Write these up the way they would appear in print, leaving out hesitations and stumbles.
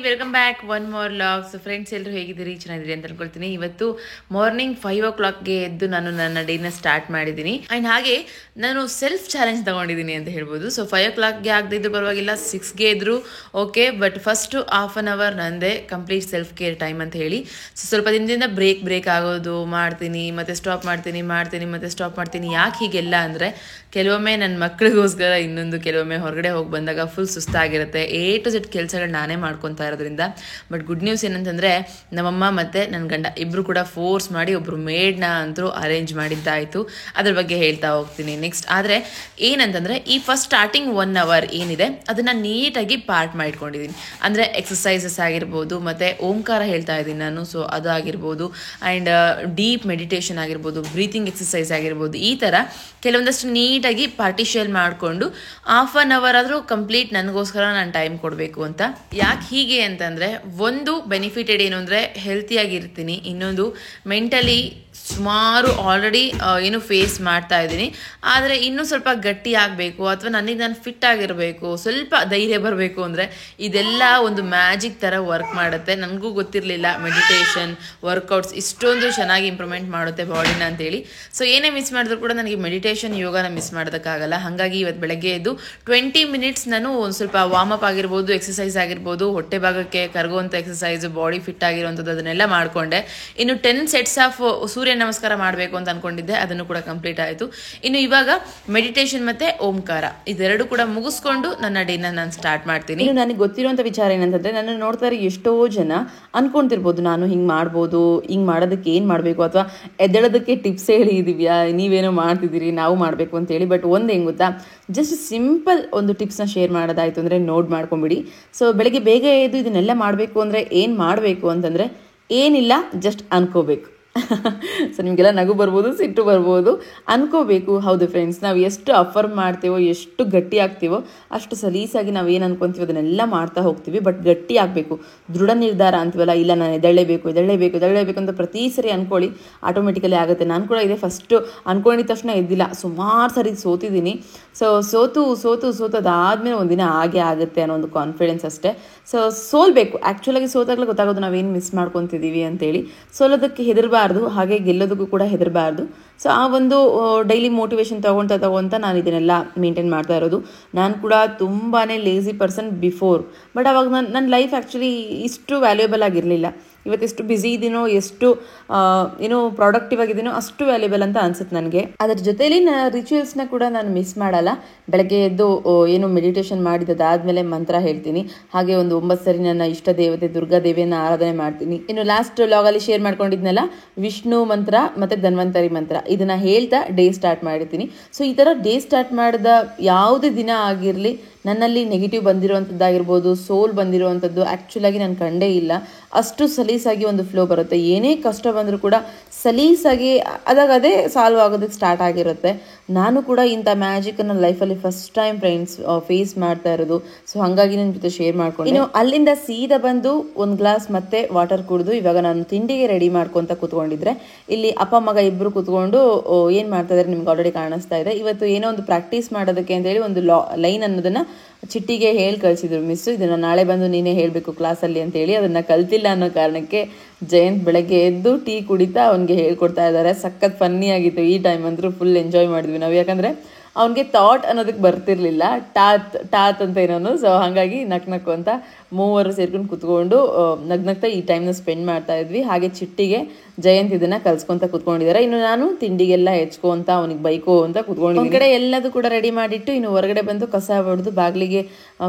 Welcome back one more log. So friends ಎಲ್ಲರೂ ಹೇಗಿದ್ದೀರಿ, ಚೆನ್ನಾಗಿದ್ದೀರಿ ಅಂತ ಅನ್ಕೊಳ್ತೀನಿ. ಇವತ್ತು ಮಾರ್ನಿಂಗ್ 5 o'clockಗೆ ಎದ್ದು ನಾನು ನನ್ನ ಡೇನ ಸ್ಟಾರ್ಟ್ ಮಾಡಿದ್ದೀನಿ. ಆ್ಯಂಡ್ ಹಾಗೆ ನಾನು ಸೆಲ್ಫ್ ಚಾಲೆಂಜ್ ತಗೊಂಡಿದ್ದೀನಿ ಅಂತ ಹೇಳ್ಬೋದು. ಸೊ 5 o'clockಗೆ ಆಗದಿದ್ದು ಪರವಾಗಿಲ್ಲ, 6ಗೆ ಇದ್ರು okay, but first half an hour ನಂದೇ ಕಂಪ್ಲೀಟ್ ಸೆಲ್ಫ್ ಕೇರ್ ಟೈಮ್ ಅಂತ ಹೇಳಿ. ಸೊ ಸ್ವಲ್ಪ ದಿನದಿಂದ ಬ್ರೇಕ್ ಆಗೋದು ಮಾಡ್ತೀನಿ, ಮತ್ತೆ ಸ್ಟಾಪ್ ಮಾಡ್ತೀನಿ ಮತ್ತೆ ಸ್ಟಾಪ್ ಮಾಡ್ತೀನಿ. ಯಾಕೆ ಹೀಗೆಲ್ಲ ಅಂದರೆ, ಕೆಲವೊಮ್ಮೆ ನನ್ನ ಮಕ್ಕಳಿಗೋಸ್ಕರ, ಇನ್ನೊಂದು ಕೆಲವೊಮ್ಮೆ ಹೊರಗಡೆ ಹೋಗಿ ಬಂದಾಗ ಫುಲ್ ಸುಸ್ತಾಗಿರುತ್ತೆ. A to Z ಕೆಲಸಗಳು ನಾನೇ ಮಾಡ್ಕೊತಾ ಇರೋದ್ರಿಂದ. ಬಟ್ ಗುಡ್ ನ್ಯೂಸ್ ಏನಂತಂದರೆ, ನಮ್ಮಮ್ಮ ಮತ್ತು ನನ್ನ ಗಂಡ ಇಬ್ಬರು ಕೂಡ ಫೋರ್ಸ್ ಮಾಡಿ ಒಬ್ಬರು ಮೇಡ್ನ ಅಂತೂ ಅರೇಂಜ್ ಮಾಡಿದ್ದಾಯಿತು. ಅದ್ರ ಬಗ್ಗೆ ಹೇಳ್ತಾ ಹೋಗ್ತೀನಿ ನೆಕ್ಸ್ಟ್. ಆದರೆ ಏನಂತಂದರೆ, ಈ ಫಸ್ಟ್ ಸ್ಟಾರ್ಟಿಂಗ್ 1 hour ಏನಿದೆ ಅದನ್ನು ನೀಟಾಗಿ ಪಾರ್ಟ್ ಮಾಡ್ಕೊಂಡಿದ್ದೀನಿ. ಅಂದರೆ ಎಕ್ಸಸೈಸಸ್ ಆಗಿರ್ಬೋದು, ಮತ್ತು ಓಂಕಾರ ಹೇಳ್ತಾ ಇದ್ದೀನಿ ನಾನು, ಸೊ ಅದು ಆಗಿರ್ಬೋದು, ಆ್ಯಂಡ್ ಡೀಪ್ ಮೆಡಿಟೇಷನ್ ಆಗಿರ್ಬೋದು, ಬ್ರೀತಿಂಗ್ ಎಕ್ಸಸೈಸ್ ಆಗಿರ್ಬೋದು, ಈ ಥರ ಕೆಲವೊಂದಷ್ಟು ನೀಟಾಗಿ ಪಾರ್ಟಿಷಿಯಲ್ ಮಾಡಿಕೊಂಡು ಹಾಫ್ ಅನ್ ಅವರ್ ಆದರೂ ಕಂಪ್ಲೀಟ್ ನನಗೋಸ್ಕರ ನಾನು ಟೈಮ್ ಕೊಡಬೇಕು ಅಂತ. ಯಾಕೆ ಹೀಗೆ ಅಂತಂದರೆ, ಒಂದು ಬೆನಿಫಿಟೆಡ್ ಏನು ಅಂದರೆ ಹೆಲ್ತಿಯಾಗಿರ್ತೀನಿ, ಇನ್ನೊಂದು ಮೆಂಟಲಿ ಸುಮಾರು ಆಲ್ರೆಡಿ ಏನು ಫೇಸ್ ಮಾಡ್ತಾ ಇದ್ದೀನಿ. ಆದರೆ ಇನ್ನೂ ಸ್ವಲ್ಪ ಗಟ್ಟಿ ಆಗಬೇಕು, ಅಥವಾ ನನಗೆ ನಾನು ಫಿಟ್ ಆಗಿರಬೇಕು, ಸ್ವಲ್ಪ ಧೈರ್ಯ ಬರಬೇಕು ಅಂದರೆ ಇದೆಲ್ಲ ಒಂದು ಮ್ಯಾಜಿಕ್ ಥರ ವರ್ಕ್ ಮಾಡುತ್ತೆ. ನನಗೂ ಗೊತ್ತಿರಲಿಲ್ಲ ಮೆಡಿಟೇಷನ್ ವರ್ಕೌಟ್ಸ್ ಇಷ್ಟೊಂದು ಚೆನ್ನಾಗಿ ಇಂಪ್ರೂವ್ಮೆಂಟ್ ಮಾಡುತ್ತೆ ಬಾಡಿನ ಅಂತೇಳಿ. ಸೊ ಏನೇ ಮಿಸ್ ಮಾಡಿದ್ರು ಕೂಡ ನನಗೆ ಮೆಡಿಟೇಷನ್ ಯೋಗನ ಮಿಸ್ ಮಾಡೋದಕ್ಕಾಗಲ್ಲ. ಹಾಗಾಗಿ ಇವತ್ತು ಬೆಳಗ್ಗೆ ಎದ್ದು 20 minutes ನಾನು ಒಂದು ಸ್ವಲ್ಪ ವಾರ್ಮಪ್ ಆಗಿರ್ಬೋದು, ಎಕ್ಸಸೈಸ್ ಆಗಿರ್ಬೋದು, ಹೊಟ್ಟೆ ಭಾಗಕ್ಕೆ ಕರಗುವಂಥ ಎಕ್ಸಸೈಸ್, ಬಾಡಿ ಫಿಟ್ ಆಗಿರುವಂಥದ್ದು, ಅದನ್ನೆಲ್ಲ ಮಾಡಿಕೊಂಡೆ. ಇನ್ನು 10 sets ಆಫ್ ಸೂರ್ಯ ನಮಸ್ಕಾರ ಮಾಡಬೇಕು ಅಂತ ಅನ್ಕೊಂಡಿದ್ದೆ, ಅದನ್ನು ಕೂಡ ಕಂಪ್ಲೀಟ್ ಆಯಿತು. ಇನ್ನು ಇವಾಗ ಮೆಡಿಟೇಷನ್ ಮತ್ತೆ ಓಂಕಾರ ಇದೆರಡು ಕೂಡ ಮುಗಿಸ್ಕೊಂಡು ನನ್ನ ಡೇನ ನಾನು ಸ್ಟಾರ್ಟ್ ಮಾಡ್ತೀನಿ. ಇನ್ನು ನನಗೆ ಗೊತ್ತಿರುವಂಥ ವಿಚಾರ ಏನಂತಂದರೆ, ನನ್ನ ನೋಡ್ತಾರೆ ಎಷ್ಟೋ ಜನ ಅನ್ಕೊಂತಿರ್ಬೋದು, ನಾನು ಹಿಂಗೆ ಮಾಡ್ಬೋದು, ಹಿಂಗೆ ಮಾಡೋದಕ್ಕೆ ಏನು ಮಾಡಬೇಕು, ಅಥವಾ ಎದ್ದೇಳೋದಕ್ಕೆ ಟಿಪ್ಸ್ ಹೇಳಿದ್ದೀವ್ಯಾ, ನೀವೇನೋ ಮಾಡ್ತಿದ್ದೀರಿ ನಾವು ಮಾಡಬೇಕು ಅಂತೇಳಿ. ಬಟ್ ಒಂದು ಹೆಂಗೆ ಗೊತ್ತಾ, ಜಸ್ಟ್ ಸಿಂಪಲ್ ಒಂದು ಟಿಪ್ಸ್ನ ಶೇರ್ ಮಾಡೋದಾಯಿತು ಅಂದರೆ ನೋಟ್ ಮಾಡ್ಕೊಂಬಿಡಿ. ಸೊ ಬೆಳಗ್ಗೆ ಬೇಗ ಎದ್ದು ಇದನ್ನೆಲ್ಲ ಮಾಡಬೇಕು ಅಂದರೆ ಏನು ಮಾಡಬೇಕು ಅಂತಂದರೆ, ಏನಿಲ್ಲ, ಜಸ್ಟ್ ಅನ್ಕೋಬೇಕು. ಸೊ ನಿಮಗೆಲ್ಲ ನಗು ಬರ್ಬೋದು, ಸಿಟ್ಟು ಬರ್ಬೋದು, ಅನ್ಕೋಬೇಕು. ಹೌದು ಫ್ರೆಂಡ್ಸ್, ನಾವು ಎಷ್ಟು ಅಫರ್ಮ್ ಮಾಡ್ತೀವೋ, ಎಷ್ಟು ಗಟ್ಟಿ ಆಗ್ತೀವೋ, ಅಷ್ಟು ಸಲೀಸಾಗಿ ನಾವು ಏನು ಅನ್ಕೊತೀವೋ ಅದನ್ನೆಲ್ಲ ಮಾಡ್ತಾ ಹೋಗ್ತೀವಿ. ಬಟ್ ಗಟ್ಟಿ ಆಗಬೇಕು, ದೃಢ ನಿರ್ಧಾರ ಅಂತೀವಲ್ಲ, ಇಲ್ಲ ನಾನು ಎದ್ದೇಳಲೇಬೇಕು ಅಂತ ಪ್ರತಿ ಸರಿ ಅನ್ಕೊಳ್ಳಿ, ಆಟೋಮೆಟಿಕಲಿ ಆಗುತ್ತೆ. ನಾನು ಕೂಡ ಇದೆ, ಫಸ್ಟು ಅನ್ಕೊಂಡಿದ ತಕ್ಷಣ ಎದ್ದಿಲ್ಲ, ಸುಮಾರು ಸರಿ ಸೋತಿದ್ದೀನಿ. ಸೊ ಸೋತು ಅದಾದಮೇಲೆ ಒಂದಿನ ಹಾಗೆ ಆಗುತ್ತೆ ಅನ್ನೋ ಒಂದು ಕಾನ್ಫಿಡೆನ್ಸ್ ಅಷ್ಟೇ. ಸೊ ಸೋಲ್ಬೇಕು, ಆ್ಯಕ್ಚುಲಾಗಿ ಸೋತಾಗಲೇ ಗೊತ್ತಾಗೋದು ನಾವೇನು ಮಿಸ್ ಮಾಡ್ಕೊತಿದ್ದೀವಿ ಅಂತೇಳಿ. ಸೋಲೋದಕ್ಕೆ ಹೆದರಬಾರ್ದು, ಹಾಗೆ ಗೆಲ್ಲೋದಕ್ಕೂ ಕೂಡ ಹೆದರಬಾರ್ದು. ಸೊ ಆ ಒಂದು ಡೈಲಿ ಮೋಟಿವೇಶನ್ ತೊಗೊತಾ ನಾನು ಇದನ್ನೆಲ್ಲ ಮೇಂಟೈನ್ ಮಾಡ್ತಾ ಇರೋದು. ನಾನು ಕೂಡ ತುಂಬಾ ಲೇಸಿ ಪರ್ಸನ್ ಬಿಫೋರ್, ಬಟ್ ಅವಾಗ ನನ್ನ ಲೈಫ್ ಆ್ಯಕ್ಚುಲಿ ಇಷ್ಟು ವ್ಯಾಲ್ಯೂಯಬಲ್ ಆಗಿರಲಿಲ್ಲ. ಇವತ್ತೆಷ್ಟು ಬ್ಯುಸಿ ಇದ್ದೀನೋ, ಎಷ್ಟು ಏನೋ ಪ್ರಾಡಕ್ಟಿವ್ ಆಗಿದ್ದೀನೋ ಅಷ್ಟು ವ್ಯಾಲ್ಯೂಬಲ್ ಅಂತ ಅನ್ಸುತ್ತೆ ನನಗೆ. ಅದ್ರ ಜೊತೆಲಿ ರಿಚುವಲ್ಸ್ನ ಕೂಡ ನಾನು ಮಿಸ್ ಮಾಡಲ್ಲ. ಬೆಳಗ್ಗೆ ಎದ್ದು ಏನು ಮೆಡಿಟೇಷನ್ ಮಾಡಿದಾದ್ಮೇಲೆ ಮಂತ್ರ ಹೇಳ್ತೀನಿ. ಹಾಗೆ ಒಂದು 9 ಸರಿ ನನ್ನ ಇಷ್ಟ ದೇವತೆ ದುರ್ಗಾದೇವಿಯನ್ನು ಆರಾಧನೆ ಮಾಡ್ತೀನಿ. ಇನ್ನು ಲಾಸ್ಟ್ ಲಾಗಲ್ಲಿ ಶೇರ್ ಮಾಡ್ಕೊಂಡಿದ್ನಲ್ಲ, ವಿಷ್ಣು ಮಂತ್ರ ಮತ್ತು ಧನ್ವಂತರಿ ಮಂತ್ರ, ಇದನ್ನು ಹೇಳ್ತಾ ಡೇ ಸ್ಟಾರ್ಟ್ ಮಾಡಿರ್ತೀನಿ. ಸೊ ಈ ಥರ ಡೇ ಸ್ಟಾರ್ಟ್ ಮಾಡಿದ ಯಾವುದೇ ದಿನ ಆಗಿರಲಿ, ನನ್ನಲ್ಲಿ ನೆಗೆಟಿವ್ ಬಂದಿರುವಂಥದ್ದಾಗಿರ್ಬೋದು, ಸೋಲ್ ಬಂದಿರುವಂಥದ್ದು ಆ್ಯಕ್ಚುಲಾಗಿ ನಾನು ಕಂಡೇ ಇಲ್ಲ. ಅಷ್ಟು ಸಲೀಸಾಗಿ ಒಂದು ಫ್ಲೋ ಬರುತ್ತೆ. ಏನೇ ಕಷ್ಟ ಬಂದರೂ ಕೂಡ ಸಲೀಸಾಗಿ ಅದೇ ಸಾಲ್ವ್ ಆಗೋದಕ್ಕೆ ಸ್ಟಾರ್ಟ್ ಆಗಿರುತ್ತೆ. ನಾನು ಕೂಡ ಇಂಥ ಮ್ಯಾಜಿಕನ್ನು ಲೈಫಲ್ಲಿ ಫಸ್ಟ್ ಟೈಮ್ ಫ್ರೆಂಡ್ಸ್ ಫೇಸ್ ಮಾಡ್ತಾ ಇರೋದು. ಸೊ ಹಾಗಾಗಿ ನನ್ನ ಜೊತೆ ಶೇರ್ ಮಾಡ್ಕೊಂಡು, ಇನ್ನು ಅಲ್ಲಿಂದ ಸೀದಾ ಬಂದು ಒಂದು ಗ್ಲಾಸ್ ಮತ್ತೆ ವಾಟರ್ ಕುಡಿದು ಇವಾಗ ನಾನು ತಿಂಡಿಗೆ ರೆಡಿ ಮಾಡ್ಕೊತ ಕೂತ್ಕೊಂಡಿದ್ರೆ, ಇಲ್ಲಿ ಅಪ್ಪ ಮಗ ಇಬ್ಬರು ಕೂತ್ಕೊಂಡು ಏನು ಮಾಡ್ತಾ ಇದ್ದಾರೆ ನಿಮ್ಗೆ ಆಲ್ರೆಡಿ ಕಾಣಿಸ್ತಾ ಇದೆ. ಇವತ್ತು ಏನೋ ಒಂದು ಪ್ರಾಕ್ಟೀಸ್ ಮಾಡೋದಕ್ಕೆ ಅಂತೇಳಿ ಒಂದು ಲೈನ್ ಅನ್ನೋದನ್ನು ಚಿಟ್ಟಿಗೆ ಹೇಳಿ ಕಳಿಸಿದ್ರು ಮಿಸ್ಸು, ಇದನ್ನು ನಾಳೆ ಬಂದು ನೀನೇ ಹೇಳಬೇಕು ಕ್ಲಾಸಲ್ಲಿ ಅಂತೇಳಿ. ಅದನ್ನು ಕಲ್ತಿಲ್ಲ ಅನ್ನೋ ಕಾರಣಕ್ಕೆ ಜಯಂತ್ ಬೆಳಗ್ಗೆ ಎದ್ದು ಟೀ ಕುಡಿತಾ ಅವನಿಗೆ ಹೇಳ್ಕೊಡ್ತಾ ಇದ್ದಾರೆ. ಸಖತ್ ಫನ್ನಿ ಆಗಿತ್ತು. ಈ ಟೈಮ್ ಅಂದರೂ ಫುಲ್ ಎಂಜಾಯ್ ಮಾಡಿದ್ವಿ ನಾವು, ಯಾಕಂದರೆ ಅವನಿಗೆ ಥಾಟ್ ಅನ್ನೋದಕ್ಕೆ ಬರ್ತಿರ್ಲಿಲ್ಲ, ಟಾತ್ ಅಂತ ಏನೋ. ಸೊ ಹಾಗಾಗಿ ನಕ್ಕು ಅಂತ ಮೂವರು ಸೇರ್ಕೊಂಡು ಕುತ್ಕೊಂಡು ನಗ್ನಗ್ತಾ ಈ ಟೈಮ್ನ ಸ್ಪೆಂಡ್ ಮಾಡ್ತಾ ಇದ್ವಿ. ಹಾಗೆ ಚಿಟ್ಟಿಗೆ ಜಯಂತ್ ಇದನ್ನು ಕಲ್ಸ್ಕೊತ ಕುತ್ಕೊಂಡಿದ್ದಾರೆ. ಇನ್ನು ನಾನು ತಿಂಡಿಗೆಲ್ಲ ಹೆಚ್ಕೊಂತ ಅವನಿಗೆ ಬೈಕೋ ಅಂತ ಕುತ್ಕೊಂಡಿದ್ದೀನಿ. ಒಂದು ಕಡೆ ಎಲ್ಲದೂ ಕೂಡ ರೆಡಿ ಮಾಡಿಟ್ಟು ಇನ್ನು ಹೊರಗಡೆ ಬಂದು ಕಸ ಹೊಡೆದು ಬಾಗಿಲಿಗೆ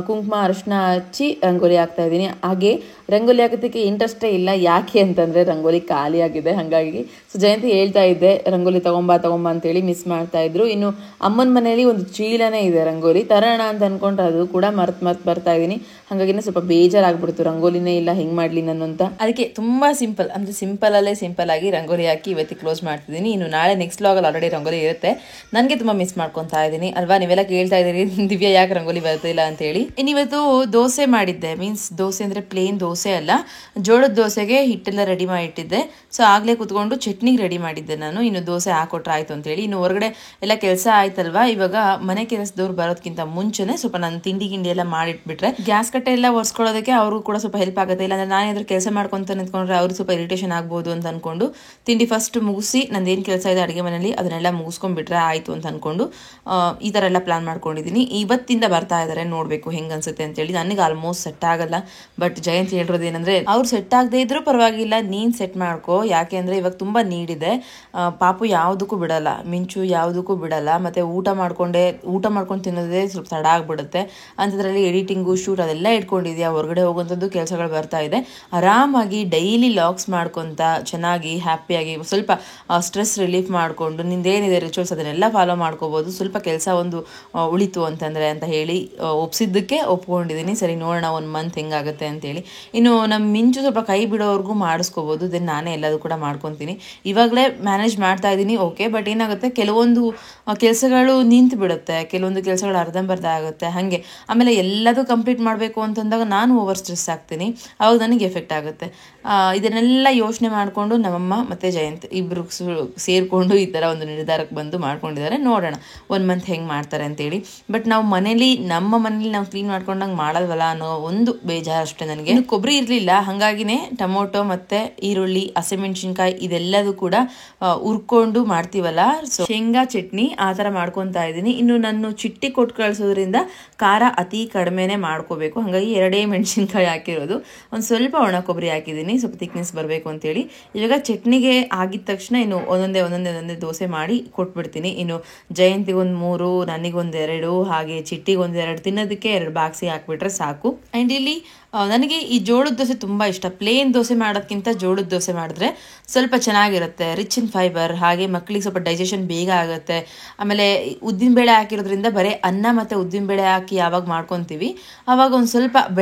ಕುಂಕುಮ ಅರಿಶಿನ ಹಚ್ಚಿ ರಂಗೋಲಿ ಹಾಕ್ತಾ ಇದ್ದೀನಿ. ಹಾಗೆ ರಂಗೋಲಿ ಹಾಕೋದಕ್ಕೆ ಇಂಟ್ರೆಸ್ಟೇ ಇಲ್ಲ, ಯಾಕೆ ಅಂತಂದರೆ ರಂಗೋಲಿ ಖಾಲಿ ಆಗಿದೆ. ಹಾಗಾಗಿ ಸೊ ಜಯಂತಿ ಹೇಳ್ತಾ ಇದ್ದೆ, ರಂಗೋಲಿ ತಗೊಂಬ ಅಂತೇಳಿ ಮಿಸ್ ಮಾಡ್ತಾ ಇದ್ರು. ಇನ್ನು ಅಮ್ಮನ ಮನೆಯಲ್ಲಿ ಒಂದು ಚೀಲನೇ ಇದೆ ರಂಗೋಲಿ ತರೋಣ ಅಂತ ಅನ್ಕೊಂಡ್ರೆ ಅದು ಕೂಡ ಮರ್ತು ಬರ್ತಾ ಇದ್ದೀನಿ. ಹಾಗಾಗಿ ಸ್ವಲ್ಪ ಬೇಜಾರಾಗ್ಬಿಡ್ತು, ರಂಗೋಲಿನೇ ಇಲ್ಲ, ಹೆಂಗೆ ಮಾಡಲಿ ನಾನು ಅಂತ. ಅದಕ್ಕೆ ತುಂಬ ಸಿಂಪಲ್, ಅಂದರೆ ಸಿಂಪಲಲ್ಲೇ ಸಿಂಪಲ್ ಸಿಂಪಲ್ ಆಗಿ ರಂಗೋಲಿ ಹಾಕಿ ಇವತ್ತಿಗೆ ಕ್ಲೋಸ್ ಮಾಡ್ತಿದ್ದೀನಿ. ಇನ್ನು ನಾಳೆ ನೆಕ್ಸ್ಟ್ ವ್ಲಾಗಲ್ಲಿ ಆಲ್ರೆಡಿ ರಂಗೋಲಿ ಇರುತ್ತೆ. ನನಗೆ ತುಂಬ ಮಿಸ್ ಮಾಡ್ಕೊತಾ ಇದ್ದೀನಿ ಅಲ್ವಾ. ನೀವೆಲ್ಲ ಕೇಳ್ತಾ ಇದ್ದೀರಿ ದಿವ್ಯಾ ಯಾಕೆ ರಂಗೋಲಿ ಬರ್ತಿಲ್ಲ ಅಂತ ಹೇಳಿ. ಇನ್ನಿವತ್ತು ದೋಸೆ ಮಾಡಿದ್ದೆ. ಮೀನ್ಸ್ ದೋಸೆ ಅಂದರೆ ಪ್ಲೇನ್ ದೋಸೆ ಅಲ್ಲ, ಜೋಳದ ದೋಸೆಗೆ ಹಿಟ್ಟೆಲ್ಲ ರೆಡಿ ಮಾಡಿ ಇಟ್ಟಿದ್ದೆ. ಸೊ ಆಗಲೇ ಕುತ್ಕೊಂಡು ಚಟ್ನಿಗೆ ರೆಡಿ ಮಾಡಿದ್ದೆ ನಾನು. ಇನ್ನು ದೋಸೆ ಹಾಕೊಟ್ರೆ ಆಯಿತು ಅಂತೇಳಿ. ಇನ್ನು ಹೊರಗಡೆ ಎಲ್ಲ ಕೆಲಸ ಆಯ್ತಲ್ವಾ. ಇವಾಗ ಮನೆ ಕೆಲಸದವ್ರು ಬರೋದಕ್ಕಿಂತ ಮುಂಚೆನೆ ಸ್ವಲ್ಪ ನಾನು ತಿಂಡಿ ಎಲ್ಲ ಮಾಡಿಟ್ಬಿಟ್ರೆ ಗ್ಯಾಸ್ ಕಟ್ಟೆ ಎಲ್ಲ ಒರೆಸ್ಕೊಳ್ಳೋದಕ್ಕೆ ಅವ್ರಿಗೂ ಕೂಡ ಸ್ವಲ್ಪ ಹೆಲ್ಪ್ ಆಗುತ್ತೆ. ಇಲ್ಲಾಂದ್ರೆ ನಾನು ಏನಾದ್ರು ಕೆಲಸ ಮಾಡ್ಕೊಂತ ನಿಂತ್ಕೊಂಡ್ರೆ ಅವ್ರಿಗೆ ಸ್ವಲ್ಪ ಇರಿಟೇಷನ್ ಆಗ್ಬೋದು ಅಂತ ಅನ್ಕೊಂಡು ತಿಂಡಿ ಫಸ್ಟ್ ಮುಗಿಸಿ ನಂದೇನು ಕೆಲಸ ಇದೆ ಅಡುಗೆ ಮನೇಲಿ ಅದನ್ನೆಲ್ಲ ಮುಗಿಸ್ಕೊಂಡ್ಬಿಟ್ರೆ ಆಯಿತು ಅಂತ ಅನ್ಕೊಂಡು ಈ ಥರ ಎಲ್ಲ ಪ್ಲಾನ್ ಮಾಡ್ಕೊಂಡಿದ್ದೀನಿ. ಇವತ್ತಿಂದ ಬರ್ತಾ ಇದ್ದಾರೆ, ನೋಡಬೇಕು ಹೆಂಗೆ ಅನ್ಸುತ್ತೆ ಅಂತೇಳಿ. ನನಗೆ ಆಲ್ಮೋಸ್ಟ್ ಸೆಟ್ ಆಗಲ್ಲ. ಬಟ್ ಜಯಂತ್ ಹೇಳಿರೋದು ಏನಂದರೆ ಅವ್ರು ಸೆಟ್ ಆಗದೆ ಇದ್ರೂ ಪರವಾಗಿಲ್ಲ, ನೀನು ಸೆಟ್ ಮಾಡ್ಕೋ. ಯಾಕೆ ಅಂದರೆ ಇವಾಗ ತುಂಬ ನೀಡಿದೆ. ಪಾಪು ಯಾವುದಕ್ಕೂ ಬಿಡಲ್ಲ, ಮಿಂಚು ಯಾವುದಕ್ಕೂ ಬಿಡಲ್ಲ. ಮತ್ತು ಊಟ ಮಾಡ್ಕೊಂಡು ತಿನ್ನೋದೇ ಸ್ವಲ್ಪ ತಡ ಆಗ್ಬಿಡುತ್ತೆ. ಅಂಥದ್ರಲ್ಲಿ ಎಡಿಟಿಂಗು ಶೂಟ್ ಅದೆಲ್ಲ ಇಟ್ಕೊಂಡಿದ್ಯಾ, ಹೊರಗಡೆ ಹೋಗುವಂಥದ್ದು ಕೆಲಸಗಳು ಬರ್ತಾ ಇದೆ. ಆರಾಮಾಗಿ ಡೈಲಿ ಲಾಗ್ಸ್ ಮಾಡ್ಕೊತ ಚೆನ್ನಾಗಿ ಹ್ಯಾಪಿಯಾಗಿ ಸ್ವಲ್ಪ ಸ್ಟ್ರೆಸ್ ರಿಲೀಫ್ ಮಾಡಿಕೊಂಡು ನಿಂದೇನಿದೆ ರಿಚುವಲ್ಸ್ ಅದನ್ನೆಲ್ಲ ಫಾಲೋ ಮಾಡ್ಕೋಬೋದು. ಸ್ವಲ್ಪ ಕೆಲಸ ಒಂದು ಉಳಿತು ಅಂತಂದರೆ ಅಂತ ಹೇಳಿ ಒಪ್ಸಿದ್ದಕ್ಕೆ ಒಪ್ಕೊಂಡಿದ್ದೀನಿ. ಸರಿ ನೋಡೋಣ 1 ಮಂತ್ ಹೆಂಗಾಗುತ್ತೆ ಅಂತೇಳಿ. ಇನ್ನು ನಮ್ಮ ಮಿಂಚು ಸ್ವಲ್ಪ ಕೈ ಬಿಡೋವರೆಗೂ ಮಾಡಿಸ್ಕೋಬೋದು. ದೆನ್ ನಾನೇ ಎಲ್ಲದೂ ಕೂಡ ಮಾಡ್ಕೊತೀನಿ. ಇವಾಗಲೇ ಮ್ಯಾನೇಜ್ ಮಾಡ್ತಾ ಇದ್ದೀನಿ, ಓಕೆ. ಬಟ್ ಏನಾಗುತ್ತೆ, ಕೆಲವೊಂದು ಕೆಲಸಗಳು ನಿಂತು ಬಿಡುತ್ತೆ, ಕೆಲವೊಂದು ಕೆಲಸಗಳು ಅರ್ಧಂಬರ್ಧ ಆಗುತ್ತೆ. ಹಾಗೆ ಆಮೇಲೆ ಎಲ್ಲದೂ ಕಂಪ್ಲೀಟ್ ಮಾಡಬೇಕು ಅಂತಂದಾಗ ನಾನು ಓವರ್ ಸ್ಟ್ರೆಸ್ ಆಗ್ತೀನಿ, ಅವಾಗ ನನಗೆ ಎಫೆಕ್ಟ್ ಆಗುತ್ತೆ. ಇದನ್ನೆಲ್ಲ ಯೋಚನೆ ಮಾಡಿಕೊಂಡು ನಮ್ಮಮ್ಮ ಮತ್ತು ಜಯಂತ್ ಇಬ್ಬರು ಸೇರಿಕೊಂಡು ಈ ಥರ ಒಂದು ನಿರ್ಧಾರಕ್ಕೆ ಬಂದು ಮಾಡ್ಕೊಂಡಿದ್ದಾರೆ. ನೋಡೋಣ 1 ಮಂತ್ ಹೆಂಗೆ ಮಾಡ್ತಾರೆ ಅಂತೇಳಿ. ಬಟ್ ನಾವು ನಮ್ಮ ಮನೇಲಿ ನಾವು ಕ್ಲೀನ್ ಮಾಡ್ಕೊಂಡಂಗೆ ಮಾಡಲ್ವಲ್ಲ ಅನ್ನೋ ಒಂದು ಬೇಜಾರು ಅಷ್ಟೇ ನನಗೆ. ಇನ್ನು ಕೊಬ್ಬರಿ ಇರಲಿಲ್ಲ, ಹಾಗಾಗಿನೇ ಟೊಮೊಟೊ ಮತ್ತು ಈರುಳ್ಳಿ, ಹಸಿಮೆಣ್ಸಿನ್ಕಾಯಿ ಇದೆಲ್ಲದೂ ಕೂಡ ಹುರ್ಕೊಂಡು ಮಾಡ್ತೀವಲ್ಲ, ಸೊ ಶೇಂಗಾ ಚಟ್ನಿ ಆ ಥರ ಮಾಡ್ಕೊತಾ ಇದ್ದೀನಿ. ಇನ್ನು ನಾನು ಚಿಟ್ಟಿ ಕೊಟ್ಟು ಕಳಿಸೋದ್ರಿಂದ ಖಾರ ಅತಿ ಕಡಿಮೆನೇ ಮಾಡ್ಕೋಬೇಕು, ಹಾಗಾಗಿ 2 ಮೆಣಸಿನ್ಕಾಯಿ ಹಾಕಿರೋದು. ಒಂದು ಸ್ವಲ್ಪ ಒಣ ಕೊಬ್ಬರಿ ಹಾಕಿದ್ದೀನಿ, ಸ್ವಲ್ಪ ಥಿಕ್ನೆಸ್ ಬರಬೇಕು ಅಂತೇಳಿ. ಇವಾಗ ಚಟ್ನಿಗೆ ಆಗಿದ ತಕ್ಷಣ ಇನ್ನು ಒಂದೊಂದೇ ದೋಸೆ ಮಾಡಿ ಕೊಟ್ಬಿಡ್ತೀನಿ. ಇನ್ನು ಜಯಂತಿಗೆ 3, ನನಗೊಂದು 2, ಹಾಗೆ ಚಿಟ್ಟಿಗೆ 1-2 ತಿನ್ನೋದಕ್ಕೆ 2 ಬಾಕ್ಸಿಗೆ ಹಾಕ್ಬಿಟ್ರೆ ಸಾಕು. ಆ್ಯಂಡ್ ಇಲ್ಲಿ ನನಗೆ ಈ ಜೋಳದ ದೋಸೆ ತುಂಬ ಇಷ್ಟ. ಪ್ಲೇನ್ ದೋಸೆ ಮಾಡೋದಕ್ಕಿಂತ ಜೋಳದ ದೋಸೆ ಮಾಡಿದ್ರೆ ಸ್ವಲ್ಪ ಚೆನ್ನಾಗಿರುತ್ತೆ, ರಿಚ್ ಇನ್ ಫೈಬರ್. ಹಾಗೆ ಮಕ್ಕಳಿಗೆ ಸ್ವಲ್ಪ ಡೈಜೆಷನ್ ಬೇಗ ಆಗುತ್ತೆ. ಆಮೇಲೆ ಉದ್ದಿನಬೇಳೆ ಹಾಕಿರೋದ್ರಿಂದ ಬರೀ ಅನ್ನ ಮತ್ತು ಉದ್ದಿನಬೇಳೆ ಹಾಕಿ ಯಾವಾಗ ಮಾಡ್ಕೊತೀವಿ ಆವಾಗ ಒಂದು ಸ್ವಲ್ಪ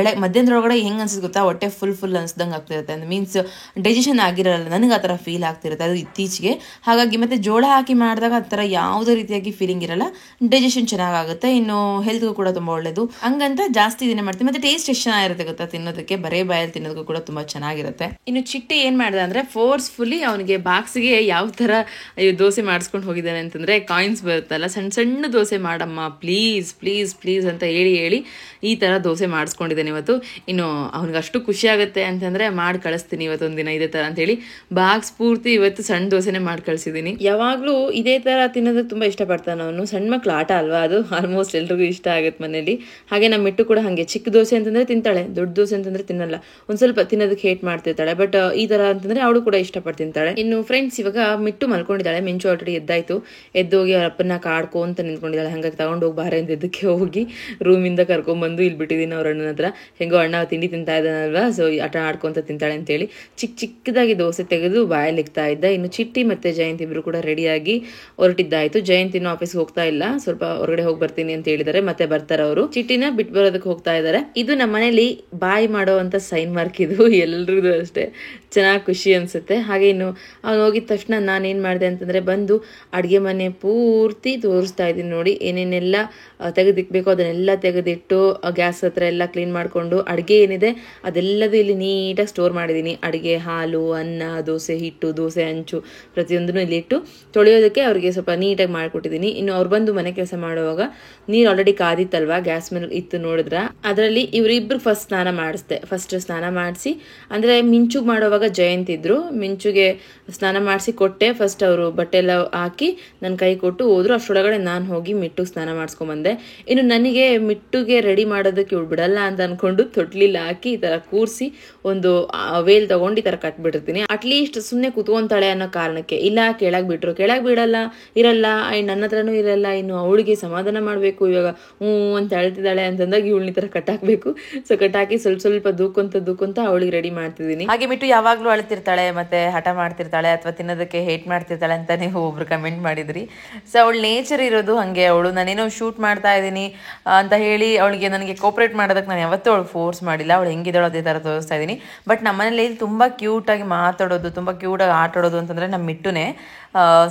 ಮಧ್ಯಾಹ್ನದೊಳಗಡೆ ಹೆಂಗೆ ಅನ್ಸುತ್ತೆ ಗೊತ್ತಾ, ಹೊಟ್ಟೆ ಫುಲ್ ಅನ್ಸ್ದಂಗೆ ಆಗ್ತಿರುತ್ತೆ. ಅಂದ್ರೆ ಮೀನ್ಸ್ ಡೈಜೆಷನ್ ಆಗಿರಲ್ಲ, ನನಗೆ ಆ ಥರ ಫೀಲ್ ಆಗ್ತಿರುತ್ತೆ ಅದು ಇತ್ತೀಚೆಗೆ. ಹಾಗಾಗಿ ಮತ್ತು ಜೋಳ ಹಾಕಿ ಮಾಡಿದಾಗ ಆ ಥರ ಯಾವುದೇ ರೀತಿಯಾಗಿ ಫೀಲಿಂಗ್ ಇರಲ್ಲ, ಡೈಜೆಷನ್ ಚೆನ್ನಾಗುತ್ತೆ. ಇನ್ನು ಹೆಲ್ತ್ಗೂ ಕೂಡ ತುಂಬ ಒಳ್ಳೇದು. ಹಂಗಂತ ಜಾಸ್ತಿ ಇದನ್ನೇ ಮಾಡ್ತೀವಿ. ಮತ್ತು ಟೇಸ್ಟ್ ಎಷ್ಟು ಚೆನ್ನಾಗಿರುತ್ತೆ ಗೊತ್ತಾ ತಿನ್ನೋದಕ್ಕೆ, ಬರೇ ಬಾಯಲ್ಲಿ ತಿನ್ನೋದಕ್ಕೂ ಕೂಡ ತುಂಬ ಚೆನ್ನಾಗಿರುತ್ತೆ. ಇನ್ನು ಚಿಟ್ಟಿ ಏನು ಮಾಡಿದೆ ಅಂದರೆ ಫೋರ್ಸ್ಫುಲಿ ಅವನಿಗೆ ಬಾಕ್ಸಿಗೆ ಯಾವ ಥರ ದೋಸೆ ಮಾಡಿಸ್ಕೊಂಡು ಹೋಗಿದ್ದಾನೆ ಅಂತಂದರೆ, ಕಾಯಿನ್ಸ್ ಬರುತ್ತಲ್ಲ, ಸಣ್ಣ ದೋಸೆ ಮಾಡಮ್ಮ ಪ್ಲೀಸ್ ಅಂತ ಹೇಳಿ ಈ ಥರ ದೋಸೆ ಮಾಡಿಸ್ಕೊಂಡಿದ್ದಾನೆ ಇವತ್ತು. ಇನ್ನು ಅವ್ನಿಗೆ ಅಷ್ಟು ಖುಷಿ ಆಗುತ್ತೆ ಅಂತಂದರೆ ಮಾಡಿ ಕಳಿಸ್ತೀನಿ ಇವತ್ತೊಂದಿನ ಇದೇ ಥರ ಅಂತೇಳಿ ಬಾಕ್ಸ್ ಪೂರ್ತಿ ಇವತ್ತು ಸಣ್ಣ ದೋಸೆನೇ ಮಾಡಿ ಕಳಿಸಿದ್ದೀನಿ. ಯಾವಾಗಲೂ ಇದೇ ಥರ ತಿನ್ನೋದಕ್ಕೆ ತುಂಬ ಇಷ್ಟಪಡ್ತಾನೆ ಅವನು. ಸಣ್ಣ ಮಕ್ಳು ಆಟ ಅಲ್ವಾ, ಅದು ಆಲ್ಮೋಸ್ಟ್ ಎಲ್ರಿಗೂ ಇಷ್ಟ ಆಗುತ್ತೆ ಮನೇಲಿ. ಹಾಗೆ ನಮ್ಮ ಮಿಟ್ಟು ಕೂಡ ಹಾಗೆ, ಚಿಕ್ಕ ದೋಸೆ ಅಂತಂದರೆ ತಿಂತಾಳೆ, ದೊಡ್ಡ ದೋಸೆ ಅಂತಂದರೆ ತಿನ್ನಲ್ಲ, ಒಂದು ಸ್ವಲ್ಪ ತಿನ್ನೋದಕ್ಕೆ ಹೇಟ್ ಮಾಡ್ತಿರ್ತಾಳೆ. ಬಟ್ ಈ ಥರ ಅಂತಂದರೆ ಅವಳು ಕೂಡ ಇಷ್ಟಪಟ್ಟು ತಿಂತಾಳೆ. ಇನ್ನು ಫ್ರೆಂಡ್ಸ್ ಇವಾಗ ಮಿಟ್ಟು ಮಲ್ಕೊಂಡಿದ್ದಾಳೆ, ಮಿಂಚು ಆಲ್ರೆಡಿ ಎದ್ದಾಯಿತು. ಎದ್ದೋಗಿ ಅವ್ರ ಅಪ್ಪನ ಕಾಡ್ಕೊ ಅಂತ ನಿಂತ್ಕೊಂಡಿದ್ದಾಳೆ. ಹಾಗಾಗಿ ತಗೊಂಡೋಗಿ ಬಾರೆ ಅಂತ ಎದ್ದಕ್ಕೆ ಹೋಗಿ ರೂಮಿಂದ ಕರ್ಕೊಂಡ್ಬಂದು ಇಲ್ಲಿ ಬಿಟ್ಟಿದ್ದೀನಿ ಅವ್ರ ಅಣ್ಣನ ಹತ್ರ. ಹೆಂಗೋ ಅಣ್ಣ ತಿಂಡಿ ತಿಂತಾ ಇದ್ದಾನಲ್ವಾ, ಸೊ ಆಟ ಆಡ್ಕೊಂತ ತಿಂತಾಳೆ ಅಂತೇಳಿ ಚಿಕ್ಕದಾಗಿ ದೋಸೆ ತೆಗೆದು ಬಾಯಲ್ಲಿ ಇಕ್ತಾ ಇದ್ದ. ಇನ್ನು ಚಿಟ್ಟಿ ಮತ್ತು ಜಯಂತ್ ಇಬ್ರು ಕೂಡ ರೆಡಿಯಾಗಿ ಹೊರಟಿದ್ದಾಯಿತು. ಜಯಂತ್ ಇನ್ನು ಆಫೀಸ್ಗೆ ಹೋಗ್ತಾ ಇಲ್ಲ, ಸ್ವಲ್ಪ ಹೊರಗಡೆ ಹೋಗಿ ಬರ್ತೀನಿ ಅಂತ ಹೇಳಿದ್ದಾರೆ, ಮತ್ತೆ ಬರ್ತಾರೆ ಅವರು. ಚಿಟ್ಟಿನ ಬಿಟ್ಟು ಬರೋದಕ್ಕೆ ಹೋಗ್ತಾ ಇದ್ದಾರೆ. ಇದು ನಮ್ಮ ಮನೇಲಿ ಬಾಯ್ ಮಾಡೋ ಅಂತ ಸೈನ್ ಮಾರ್ಕ್, ಇದು ಎಲ್ರಿಗೂ ಅಷ್ಟೇ ಚೆನ್ನಾಗಿ ಖುಷಿ ಅನ್ಸುತ್ತೆ. ಹಾಗೆ ಇನ್ನು ಅವ್ನು ಹೋಗಿದ ತಕ್ಷಣ ನಾನೇನು ಮಾಡಿದೆ ಅಂತಂದರೆ ಬಂದು ಅಡುಗೆ ಮನೆ ಪೂರ್ತಿ ತೋರಿಸ್ತಾ ಇದ್ದೀನಿ ನೋಡಿ. ಏನೇನೆಲ್ಲ ತೆಗೆದಿಕ್ಬೇಕು ಅದನ್ನೆಲ್ಲ ತೆಗೆದಿಟ್ಟು ಗ್ಯಾಸ್ ಹತ್ರ ಎಲ್ಲ ಕ್ಲೀನ್ ಮಾಡಿಕೊಂಡು ಅಡುಗೆ ಏನಿದೆ ಅದೆಲ್ಲದೂ ಇಲ್ಲಿ ನೀಟಾಗಿ ಸ್ಟೋರ್ ಮಾಡಿದ್ದೀನಿ. ಅಡುಗೆ, ಹಾಲು, ಅನ್ನ, ದೋಸೆ ಹಿಟ್ಟು, ದೋಸೆ ಹಂಚು ಪ್ರತಿಯೊಂದನ್ನು ಇಲ್ಲಿ ಇಟ್ಟು ತೊಳೆಯೋದಕ್ಕೆ ಅವ್ರಿಗೆ ಸ್ವಲ್ಪ ನೀಟಾಗಿ ಮಾಡಿಕೊಟ್ಟಿದ್ದೀನಿ. ಇನ್ನು ಅವ್ರು ಬಂದು ಮನೆ ಕೆಲಸ ಮಾಡುವಾಗ ನೀರು ಆಲ್ರೆಡಿ ಕಾದಿತ್ತಲ್ವಾ, ಗ್ಯಾಸ್ ಮೇಲೆ ಇತ್ತು ನೋಡಿದ್ರ, ಅದರಲ್ಲಿ ಇವರಿಬ್ಬರು ಫಸ್ಟ್ ಸ್ನಾನ ಮಾಡಿಸಿ, ಅಂದರೆ ಮಿಂಚುಗೆ ಮಾಡುವಾಗ ಜಯಂತ್ ಇದ್ರು, ಮಿಂಚುಗೆ ಸ್ನಾನ ಮಾಡಿಸಿ ಕೊಟ್ಟೆ. ಫಸ್ಟ್ ಅವರು ಬಟ್ಟೆ ಎಲ್ಲ ಹಾಕಿ ನನ್ನ ಕೈ ಕೊಟ್ಟು ಹೋದ್ರು. ಅಷ್ಟರೊಳಗಡೆ ನಾನು ಹೋಗಿ ಮಿಟ್ಟುಗೆ ಸ್ನಾನ ಮಾಡಿಸ್ಕೊಂಬಂದೆ. ಇನ್ನು ನನಗೆ ಮಿಟ್ಟುಗೆ ರೆಡಿ ಮಾಡೋದಕ್ಕೆ ಇವಳು ಬಿಡಲ್ಲ ಅಂತ ಅಂದ್ಕೊಂಡು ತೊಟ್ಲಿಲ್ಲ ಹಾಕಿ ಈ ಥರ ಕೂರಿಸಿ ಒಂದು ವೇಲ್ ತೊಗೊಂಡು ಈ ಥರ ಕಟ್ಬಿಟ್ಟಿರ್ತೀನಿ. ಅಟ್ಲೀಸ್ಟ್ ಸುಮ್ಮನೆ ಕುತ್ಕೊಂತಾಳೆ ಅನ್ನೋ ಕಾರಣಕ್ಕೆ. ಇಲ್ಲ ಕೆಳಗೆ ಬಿಡಲ್ಲ ಇರಲ್ಲ, ನನ್ನ ಹತ್ರನೂ ಇರಲ್ಲ. ಇನ್ನು ಅವಳಿಗೆ ಸಮಾಧಾನ ಮಾಡಬೇಕು, ಇವಾಗ ಅಂತ ಹೇಳ್ತಿದ್ದಾಳೆ ಅಂತಂದಾಗ ಇವಳನ್ನ ಈ ಥರ ಕಟ್ಟಾಕಬೇಕು. ಸೊ ಕಟ್ಟಾಕಿ ಸ್ವಲ್ಪ ದೂಕೊಂತ ಅವಳಿಗೆ ರೆಡಿ ಮಾಡ್ತಿದ್ದೀನಿ. ಹಾಗೆ ಮಿಟ್ಟು ಯಾವಾಗ ಯಾವಾಗಲೂ ಅಳ್ತಿರ್ತಾಳೆ ಮತ್ತು ಹಠ ಮಾಡ್ತಿರ್ತಾಳೆ ಅಥವಾ ತಿನ್ನೋದಕ್ಕೆ ಹೇಟ್ ಮಾಡ್ತಿರ್ತಾಳೆ ಅಂತ ನೀವು ಒಬ್ರು ಕಮೆಂಟ್ ಮಾಡಿದ್ರಿ. ಸೊ ಅವಳ ನೇಚರ್ ಇರೋದು ಹಾಗೆ. ಅವಳು ನಾನೇನೋ ಶೂಟ್ ಮಾಡ್ತಾ ಇದ್ದೀನಿ ಅಂತ ಹೇಳಿ ಅವಳಿಗೆ ನನಗೆ ಕೋಪ್ರೇಟ್ ಮಾಡೋದಕ್ಕೆ ನಾನು ಯಾವತ್ತೂ ಅವಳು ಫೋರ್ಸ್ ಮಾಡಿಲ್ಲ. ಅವಳು ಹೆಂಗಿದ್ದಾಳೋ ಅದೇ ಥರ ತೋರಿಸ್ತಾ ಇದ್ದೀನಿ. ಬಟ್ ನಮ್ಮನೇಲಿ ತುಂಬ ಕ್ಯೂಟಾಗಿ ಮಾತಾಡೋದು, ತುಂಬ ಕ್ಯೂಟಾಗಿ ಆಟ ಆಡೋದು ಅಂತಂದರೆ ನಮ್ಮ ಮಿಟ್ಟುನೇ.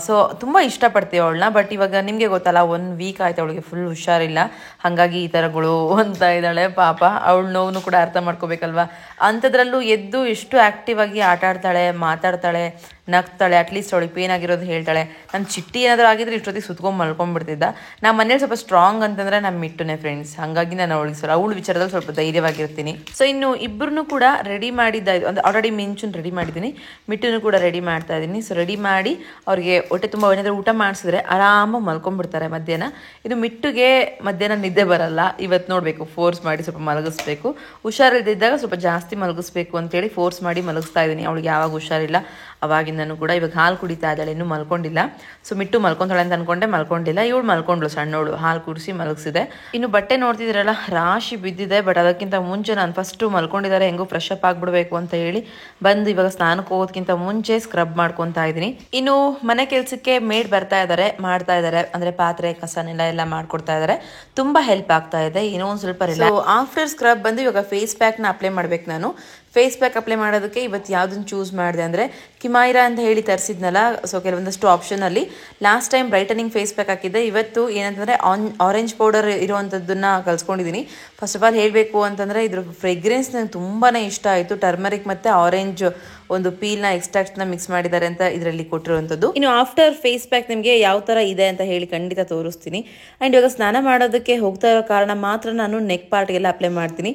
ಸೊ ತುಂಬ ಇಷ್ಟಪಡ್ತೀವಿ ಅವಳನ್ನ. ಬಟ್ ಇವಾಗ ನಿಮಗೆ ಗೊತ್ತಲ್ಲ, 1 ವೀಕ್ ಆಯ್ತು ಅವಳಿಗೆ ಫುಲ್ ಹುಷಾರಿಲ್ಲ, ಹಾಗಾಗಿ ಈ ಥರಗಳು ಅಂತ ಇದ್ದಾಳೆ ಪಾಪ. ಅವಳ ನೋವನ್ನು ಕೂಡ ಅರ್ಥ ಮಾಡ್ಕೋಬೇಕಲ್ವ. ಅಂಥದ್ರಲ್ಲೂ ಎದ್ದು ಎಷ್ಟು ಆ್ಯಕ್ಟಿವ್ ಆಗಿ ಆಟ ಆಡ್ತಾಳೆ, ಮಾತಾಡ್ತಾಳೆ, ನಗ್ತಾಳೆ. ಅಟ್ಲೀಸ್ಟ್ ಅವಳಿಗೆ ಪೇನ್ ಆಗಿರೋದು ಹೇಳ್ತಾಳೆ. ನನ್ನ ಚಿಟ್ಟಿ ಏನಾದರೂ ಆಗಿದ್ರೆ ಇಷ್ಟೊತ್ತಿಗೆ ಸುತ್ಕೊಂಡು ಮಲ್ಕೊಂಡ್ಬಿಡ್ತಿದ್ದ. ನಮ್ಮ ಮನೇಲಿ ಸ್ವಲ್ಪ ಸ್ಟ್ರಾಂಗ್ ಅಂತಂದರೆ ನಮ್ಮ ಮಿಟ್ಟುನೇ ಫ್ರೆಂಡ್ಸ್. ಹಾಗಾಗಿ ನಾನು ಅವಳಿಗೆ ಅವಳ ವಿಚಾರದಲ್ಲಿ ಸ್ವಲ್ಪ ಧೈರ್ಯವಾಗಿರ್ತೀನಿ. ಸೊ ಇನ್ನು ಇಬ್ಬರನ್ನೂ ಕೂಡ ರೆಡಿ ಮಾಡಿದ್ದಾಯ್ತು. ಅಂದರೆ ಆಲ್ರೆಡಿ ಮಿಂಚುನ್ ರೆಡಿ ಮಾಡಿದ್ದೀನಿ, ಮಿಟ್ಟುನು ಕೂಡ ರೆಡಿ ಮಾಡ್ತಾ ಇದ್ದೀನಿ. ಸೊ ರೆಡಿ ಮಾಡಿ ಅವ್ರಿಗೆ ಹೊಟ್ಟೆ ತುಂಬ ಏನಾದರೂ ಊಟ ಮಾಡಿಸಿದ್ರೆ ಆರಾಮಾಗಿ ಮಲ್ಕೊಂಡ್ಬಿಡ್ತಾರೆ ಮಧ್ಯಾಹ್ನ. ಇದು ಮಿಟ್ಟುಗೆ ಮಧ್ಯಾಹ್ನ ನಿದ್ದೆ ಬರಲ್ಲ. ಇವತ್ತು ನೋಡಬೇಕು, ಫೋರ್ಸ್ ಮಾಡಿ ಸ್ವಲ್ಪ ಮಲಗಿಸ್ಬೇಕು. ಹುಷಾರಿಲ್ದಿದ್ದಾಗ ಸ್ವಲ್ಪ ಜಾಸ್ತಿ ಮಲಗಿಸ್ಬೇಕು ಅಂತೇಳಿ ಫೋರ್ಸ್ ಮಾಡಿ ಮಲಗಿಸ್ತಾ ಇದ್ದೀನಿ. ಅವಳಿಗೆ ಯಾವಾಗ ಹುಷಾರಿಲ್ಲ ಅವಾಗಿಂದನೂ ಕೂಡ. ಇವಾಗ ಹಾಲು ಕುಡಿತಾ ಇದ್ದಾಳೆ, ಇನ್ನೂ ಮಲ್ಕೊಂಡಿಲ್ಲ. ಸೊ ಮಿಟ್ಟು ಮಲ್ಕೊಂತಾಳೆ ಅಂತ ಅನ್ಕೊಂಡೆ, ಮಲ್ಕೊಂಡಿಲ್ಲ. ಇವಳು ಮಲ್ಕೊಂಡ್ಳು, ಸಣ್ಣವಳು. ಹಾಲು ಕುಡಿಸಿ ಮಲಗಿಸಿದೆ. ಇನ್ನು ಬಟ್ಟೆ ನೋಡ್ತಿದ್ದೀರಲ್ಲ, ರಾಶಿ ಬಿದ್ದಿದೆ. ಬಟ್ ಅದಕ್ಕಿಂತ ಮುಂಚೆ ನಾನು ಫಸ್ಟು ಮಲ್ಕೊಂಡಿದ್ದಾರೆ, ಹೆಂಗೂ ಫ್ರೆಶ್ ಅಪ್ ಆಗಿಬಿಡ್ಬೇಕು ಅಂತ ಹೇಳಿ ಬಂದು ಇವಾಗ ಸ್ನಾನಕ್ಕೆ ಹೋಗೋದಕ್ಕಿಂತ ಮುಂಚೆ ಸ್ಕ್ರಬ್ ಮಾಡ್ಕೊತಾ ಇದ್ದೀನಿ. ಇನ್ನು ಮನೆ ಕೆಲಸಕ್ಕೆ ಮೇಡ್ ಬರ್ತಾ ಇದ್ದಾರೆ, ಮಾಡ್ತಾ ಇದ್ದಾರೆ. ಅಂದರೆ ಪಾತ್ರೆ ಕಸನೆಲ್ಲ ಎಲ್ಲ ಮಾಡ್ಕೊಡ್ತಾ ಇದ್ದಾರೆ. ತುಂಬ ಹೆಲ್ಪ್ ಆಗ್ತಾ ಇದೆ. ಏನೋ ಒಂದು ಸ್ವಲ್ಪ ಸೊ ಆಫ್ಟರ್ ಸ್ಕ್ರಬ್ ಬಂದು ಇವಾಗ ಫೇಸ್ ಪ್ಯಾಕ್ನ ಅಪ್ಲೈ ಮಾಡ್ಬೇಕು ನಾನು. ಫೇಸ್ ಪ್ಯಾಕ್ ಅಪ್ಲೈ ಮಾಡೋದಕ್ಕೆ ಇವತ್ತು ಯಾವುದನ್ನು ಚೂಸ್ ಮಾಡಿದೆ ಅಂದರೆ ಕಿಮೈರಾ ಅಂತ ಹೇಳಿ ತರಿಸಿದ್ನಲ್ಲ. ಸೊ ಕೆಲವೊಂದಷ್ಟು ಆಪ್ಷನಲ್ಲಿ last time brightening face pack ಹಾಕಿದ್ದೆ. ಇವತ್ತು ಏನಂತಂದರೆ ಆರೆಂಜ್ ಪೌಡರ್ ಇರುವಂಥದ್ದನ್ನು ಕಲಿಸ್ಕೊಂಡಿದ್ದೀನಿ. ಫಸ್ಟ್ ಆಫ್ ಆಲ್ ಹೇಳಬೇಕು ಅಂತಂದರೆ ಇದ್ರ ಫ್ರೆಗ್ರೆನ್ಸ್ ನನಗೆ ತುಂಬಾ ಇಷ್ಟ ಆಯಿತು. ಟರ್ಮರಿಕ್ ಮತ್ತು ಆರೆಂಜ್ ಒಂದು ಪೀಲ್ನ ಎಕ್ಸ್ಟ್ರಾಕ್ಟ್ನ ಮಿಕ್ಸ್ ಮಾಡಿದ್ದಾರೆ ಅಂತ ಇದರಲ್ಲಿ ಕೊಟ್ಟಿರುವಂಥದ್ದು. ಇನ್ನು ಆಫ್ಟರ್ ಫೇಸ್ ಪ್ಯಾಕ್ ನಿಮಗೆ ಯಾವ ಥರ ಇದೆ ಅಂತ ಹೇಳಿ ಖಂಡಿತ ತೋರಿಸ್ತೀನಿ. ಆ್ಯಂಡ್ ಇವಾಗ ಸ್ನಾನ ಮಾಡೋದಕ್ಕೆ ಹೋಗ್ತಾ ಇರೋ ಕಾರಣ ಮಾತ್ರ ನಾನು ನೆಕ್ ಪಾರ್ಟ್ಗೆಲ್ಲ ಅಪ್ಲೈ ಮಾಡ್ತೀನಿ.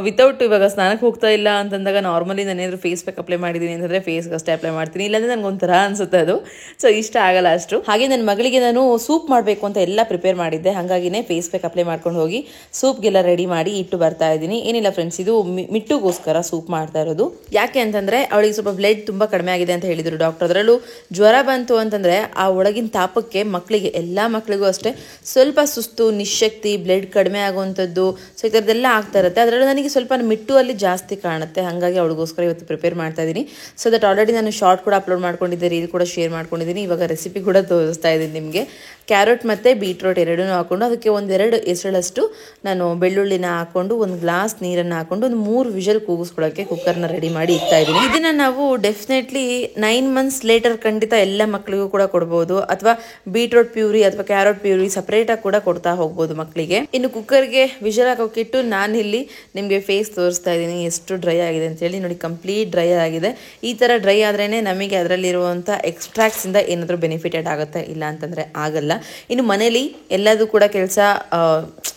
ವಿತೌಟ್ ಇವಾಗ ಸ್ನಾನಕ್ಕೆ ಹೋಗ್ತಾ ಇಲ್ಲ ಅಂತಂದಾಗ ನಾರ್ಮಲಿ ನಾನೇನಾದರೂ ಫೇಸ್ ಪ್ಯಾಕ್ ಅಪ್ಲೈ ಮಾಡಿದ್ದೀನಿ ಅಂತಂದರೆ ಫೇಸ್ಗೆ ಅಷ್ಟೇ ಅಪ್ಲೈ ಮಾಡ್ತೀನಿ. ಇಲ್ಲಾಂದರೆ ನನಗೊಂಥರ ಅನಿಸುತ್ತೆ ಅದು. ಸೊ ಇಷ್ಟ ಆಗಲ್ಲ ಅಷ್ಟು. ಹಾಗೆ ನನ್ನ ಮಗಳಿಗೆ ನಾನು ಸೂಪ್ ಮಾಡಬೇಕು ಅಂತ ಎಲ್ಲ ಪ್ರಿಪೇರ್ ಮಾಡಿದ್ದೆ. ಹಾಗಾಗಿನೇ ಫೇಸ್ ಪ್ಯಾಕ್ ಅಪ್ಲೈ ಮಾಡ್ಕೊಂಡು ಹೋಗಿ ಸೂಪ್ಗೆಲ್ಲ ರೆಡಿ ಮಾಡಿ ಇಟ್ಟು ಬರ್ತಾ ಇದ್ದೀನಿ. ಏನಿಲ್ಲ ಫ್ರೆಂಡ್ಸ್, ಇದು ಮಿಟ್ಟುಗೋಸ್ಕರ ಸೂಪ್ ಮಾಡ್ತಾ ಇರೋದು. ಯಾಕೆ ಅಂತಂದರೆ ಅವಳಿಗೆ ಸ್ವಲ್ಪ ಬ್ಲಡ್ ತುಂಬ ಕಡಿಮೆ ಆಗಿದೆ ಅಂತ ಹೇಳಿದರು ಡಾಕ್ಟರ್. ಅದರಲ್ಲೂ ಜ್ವರ ಬಂತು ಅಂತಂದರೆ ಆ ಒಳಗಿನ ತಾಪಕ್ಕೆ ಮಕ್ಕಳಿಗೆ, ಎಲ್ಲ ಮಕ್ಕಳಿಗೂ ಅಷ್ಟೇ, ಸ್ವಲ್ಪ ಸುಸ್ತು, ನಿಶಕ್ತಿ, ಬ್ಲಡ್ ಕಡಿಮೆ ಆಗುವಂಥದ್ದು, ಸೊ ಈ ಥರದ್ದೆಲ್ಲ ಆಗ್ತಾ ಇರುತ್ತೆ. ಅದರಲ್ಲೂ ನನಗೆ ಸ್ವಲ್ಪ ಮಿಟ್ಟು ಅಲ್ಲಿ ಜಾಸ್ತಿ ಕಾಣುತ್ತೆ. ಹಾಗಾಗಿ ಅವಳಿಗೋಸ್ಕರ ಇವತ್ತು ಪ್ರಿಪೇರ್ ಮಾಡ್ತಾ ಇದ್ದೀನಿ. ಸೊ ದಟ್ ಆಲ್ರೆಡಿ ನಾನು ಶಾರ್ಟ್ ಕೂಡ ಅಪ್ಲೋಡ್ ಮಾಡ್ಕೊಂಡಿದ್ದೆ, ರೀಲ್ ಕೂಡ ಶೇರ್ ಮಾಡ್ಕೊಂಡಿದ್ದೀನಿ. ಇವಾಗ ರೆಸಿಪಿ ಕೂಡ ತೋರಿಸ್ತಾ ಇದ್ದೀನಿ ನಿಮಗೆ. ಕ್ಯಾರೆಟ್ ಮತ್ತು ಬೀಟ್ರೋಟ್ ಎರಡೂ ಹಾಕ್ಕೊಂಡು ಅದಕ್ಕೆ 1-2 ಎಸಳಷ್ಟು ನಾನು ಬೆಳ್ಳುಳ್ಳಿನ ಹಾಕ್ಕೊಂಡು 1 ಗ್ಲಾಸ್ ನೀರನ್ನು ಹಾಕ್ಕೊಂಡು ಒಂದು 3 ವಿಷಲ್ ಕೂಗಿಸ್ಕೊಳ್ಳೋಕ್ಕೆ ಕುಕ್ಕರ್ನ ರೆಡಿ ಮಾಡಿ ಇಡ್ತಾ ಇದ್ದೀನಿ. ಇದನ್ನು ನಾವು ಡೆಫಿನೆಟ್ಲಿ 9 ಮಂತ್ಸ್ ಲೇಟರ್ ಖಂಡಿತ ಎಲ್ಲ ಮಕ್ಕಳಿಗೂ ಕೂಡ ಕೊಡ್ಬೋದು. ಅಥವಾ ಬೀಟ್ರೋಟ್ ಪ್ಯೂರಿ ಅಥವಾ ಕ್ಯಾರೆಟ್ ಪ್ಯೂರಿ ಸಪ್ರೇಟಾಗಿ ಕೂಡ ಕೊಡ್ತಾ ಹೋಗ್ಬೋದು ಮಕ್ಕಳಿಗೆ. ಇನ್ನು ಕುಕ್ಕರ್ಗೆ ವಿಷಲ್ ಹಾಕೋಕ್ಕಿಟ್ಟು ನಾನಿಲ್ಲಿ ನಿಮಗೆ ಫೇಸ್ ತೋರಿಸ್ತಾ ಇದ್ದೀನಿ ಎಷ್ಟು ಡ್ರೈ ಆಗಿದೆ ಅಂತೇಳಿ. ನೋಡಿ, ಕಂಪ್ಲೀಟ್ ಡ್ರೈ ಆಗಿದೆ. ಈ ಥರ ಡ್ರೈ ಆದ್ರೇ ನಮಗೆ ಅದರಲ್ಲಿರುವಂಥ ಎಕ್ಸ್ಟ್ರಾಕ್ಟ್ಸಿಂದ ಏನಾದರೂ ಬೆನಿಫಿಟೆಡ್ ಆಗುತ್ತೆ, ಇಲ್ಲ ಅಂತಂದರೆ ಆಗಲ್ಲ. ಇನ್ನು ಮನೇಲಿ ಎಲ್ಲದೂ ಕೂಡ ಕೆಲಸ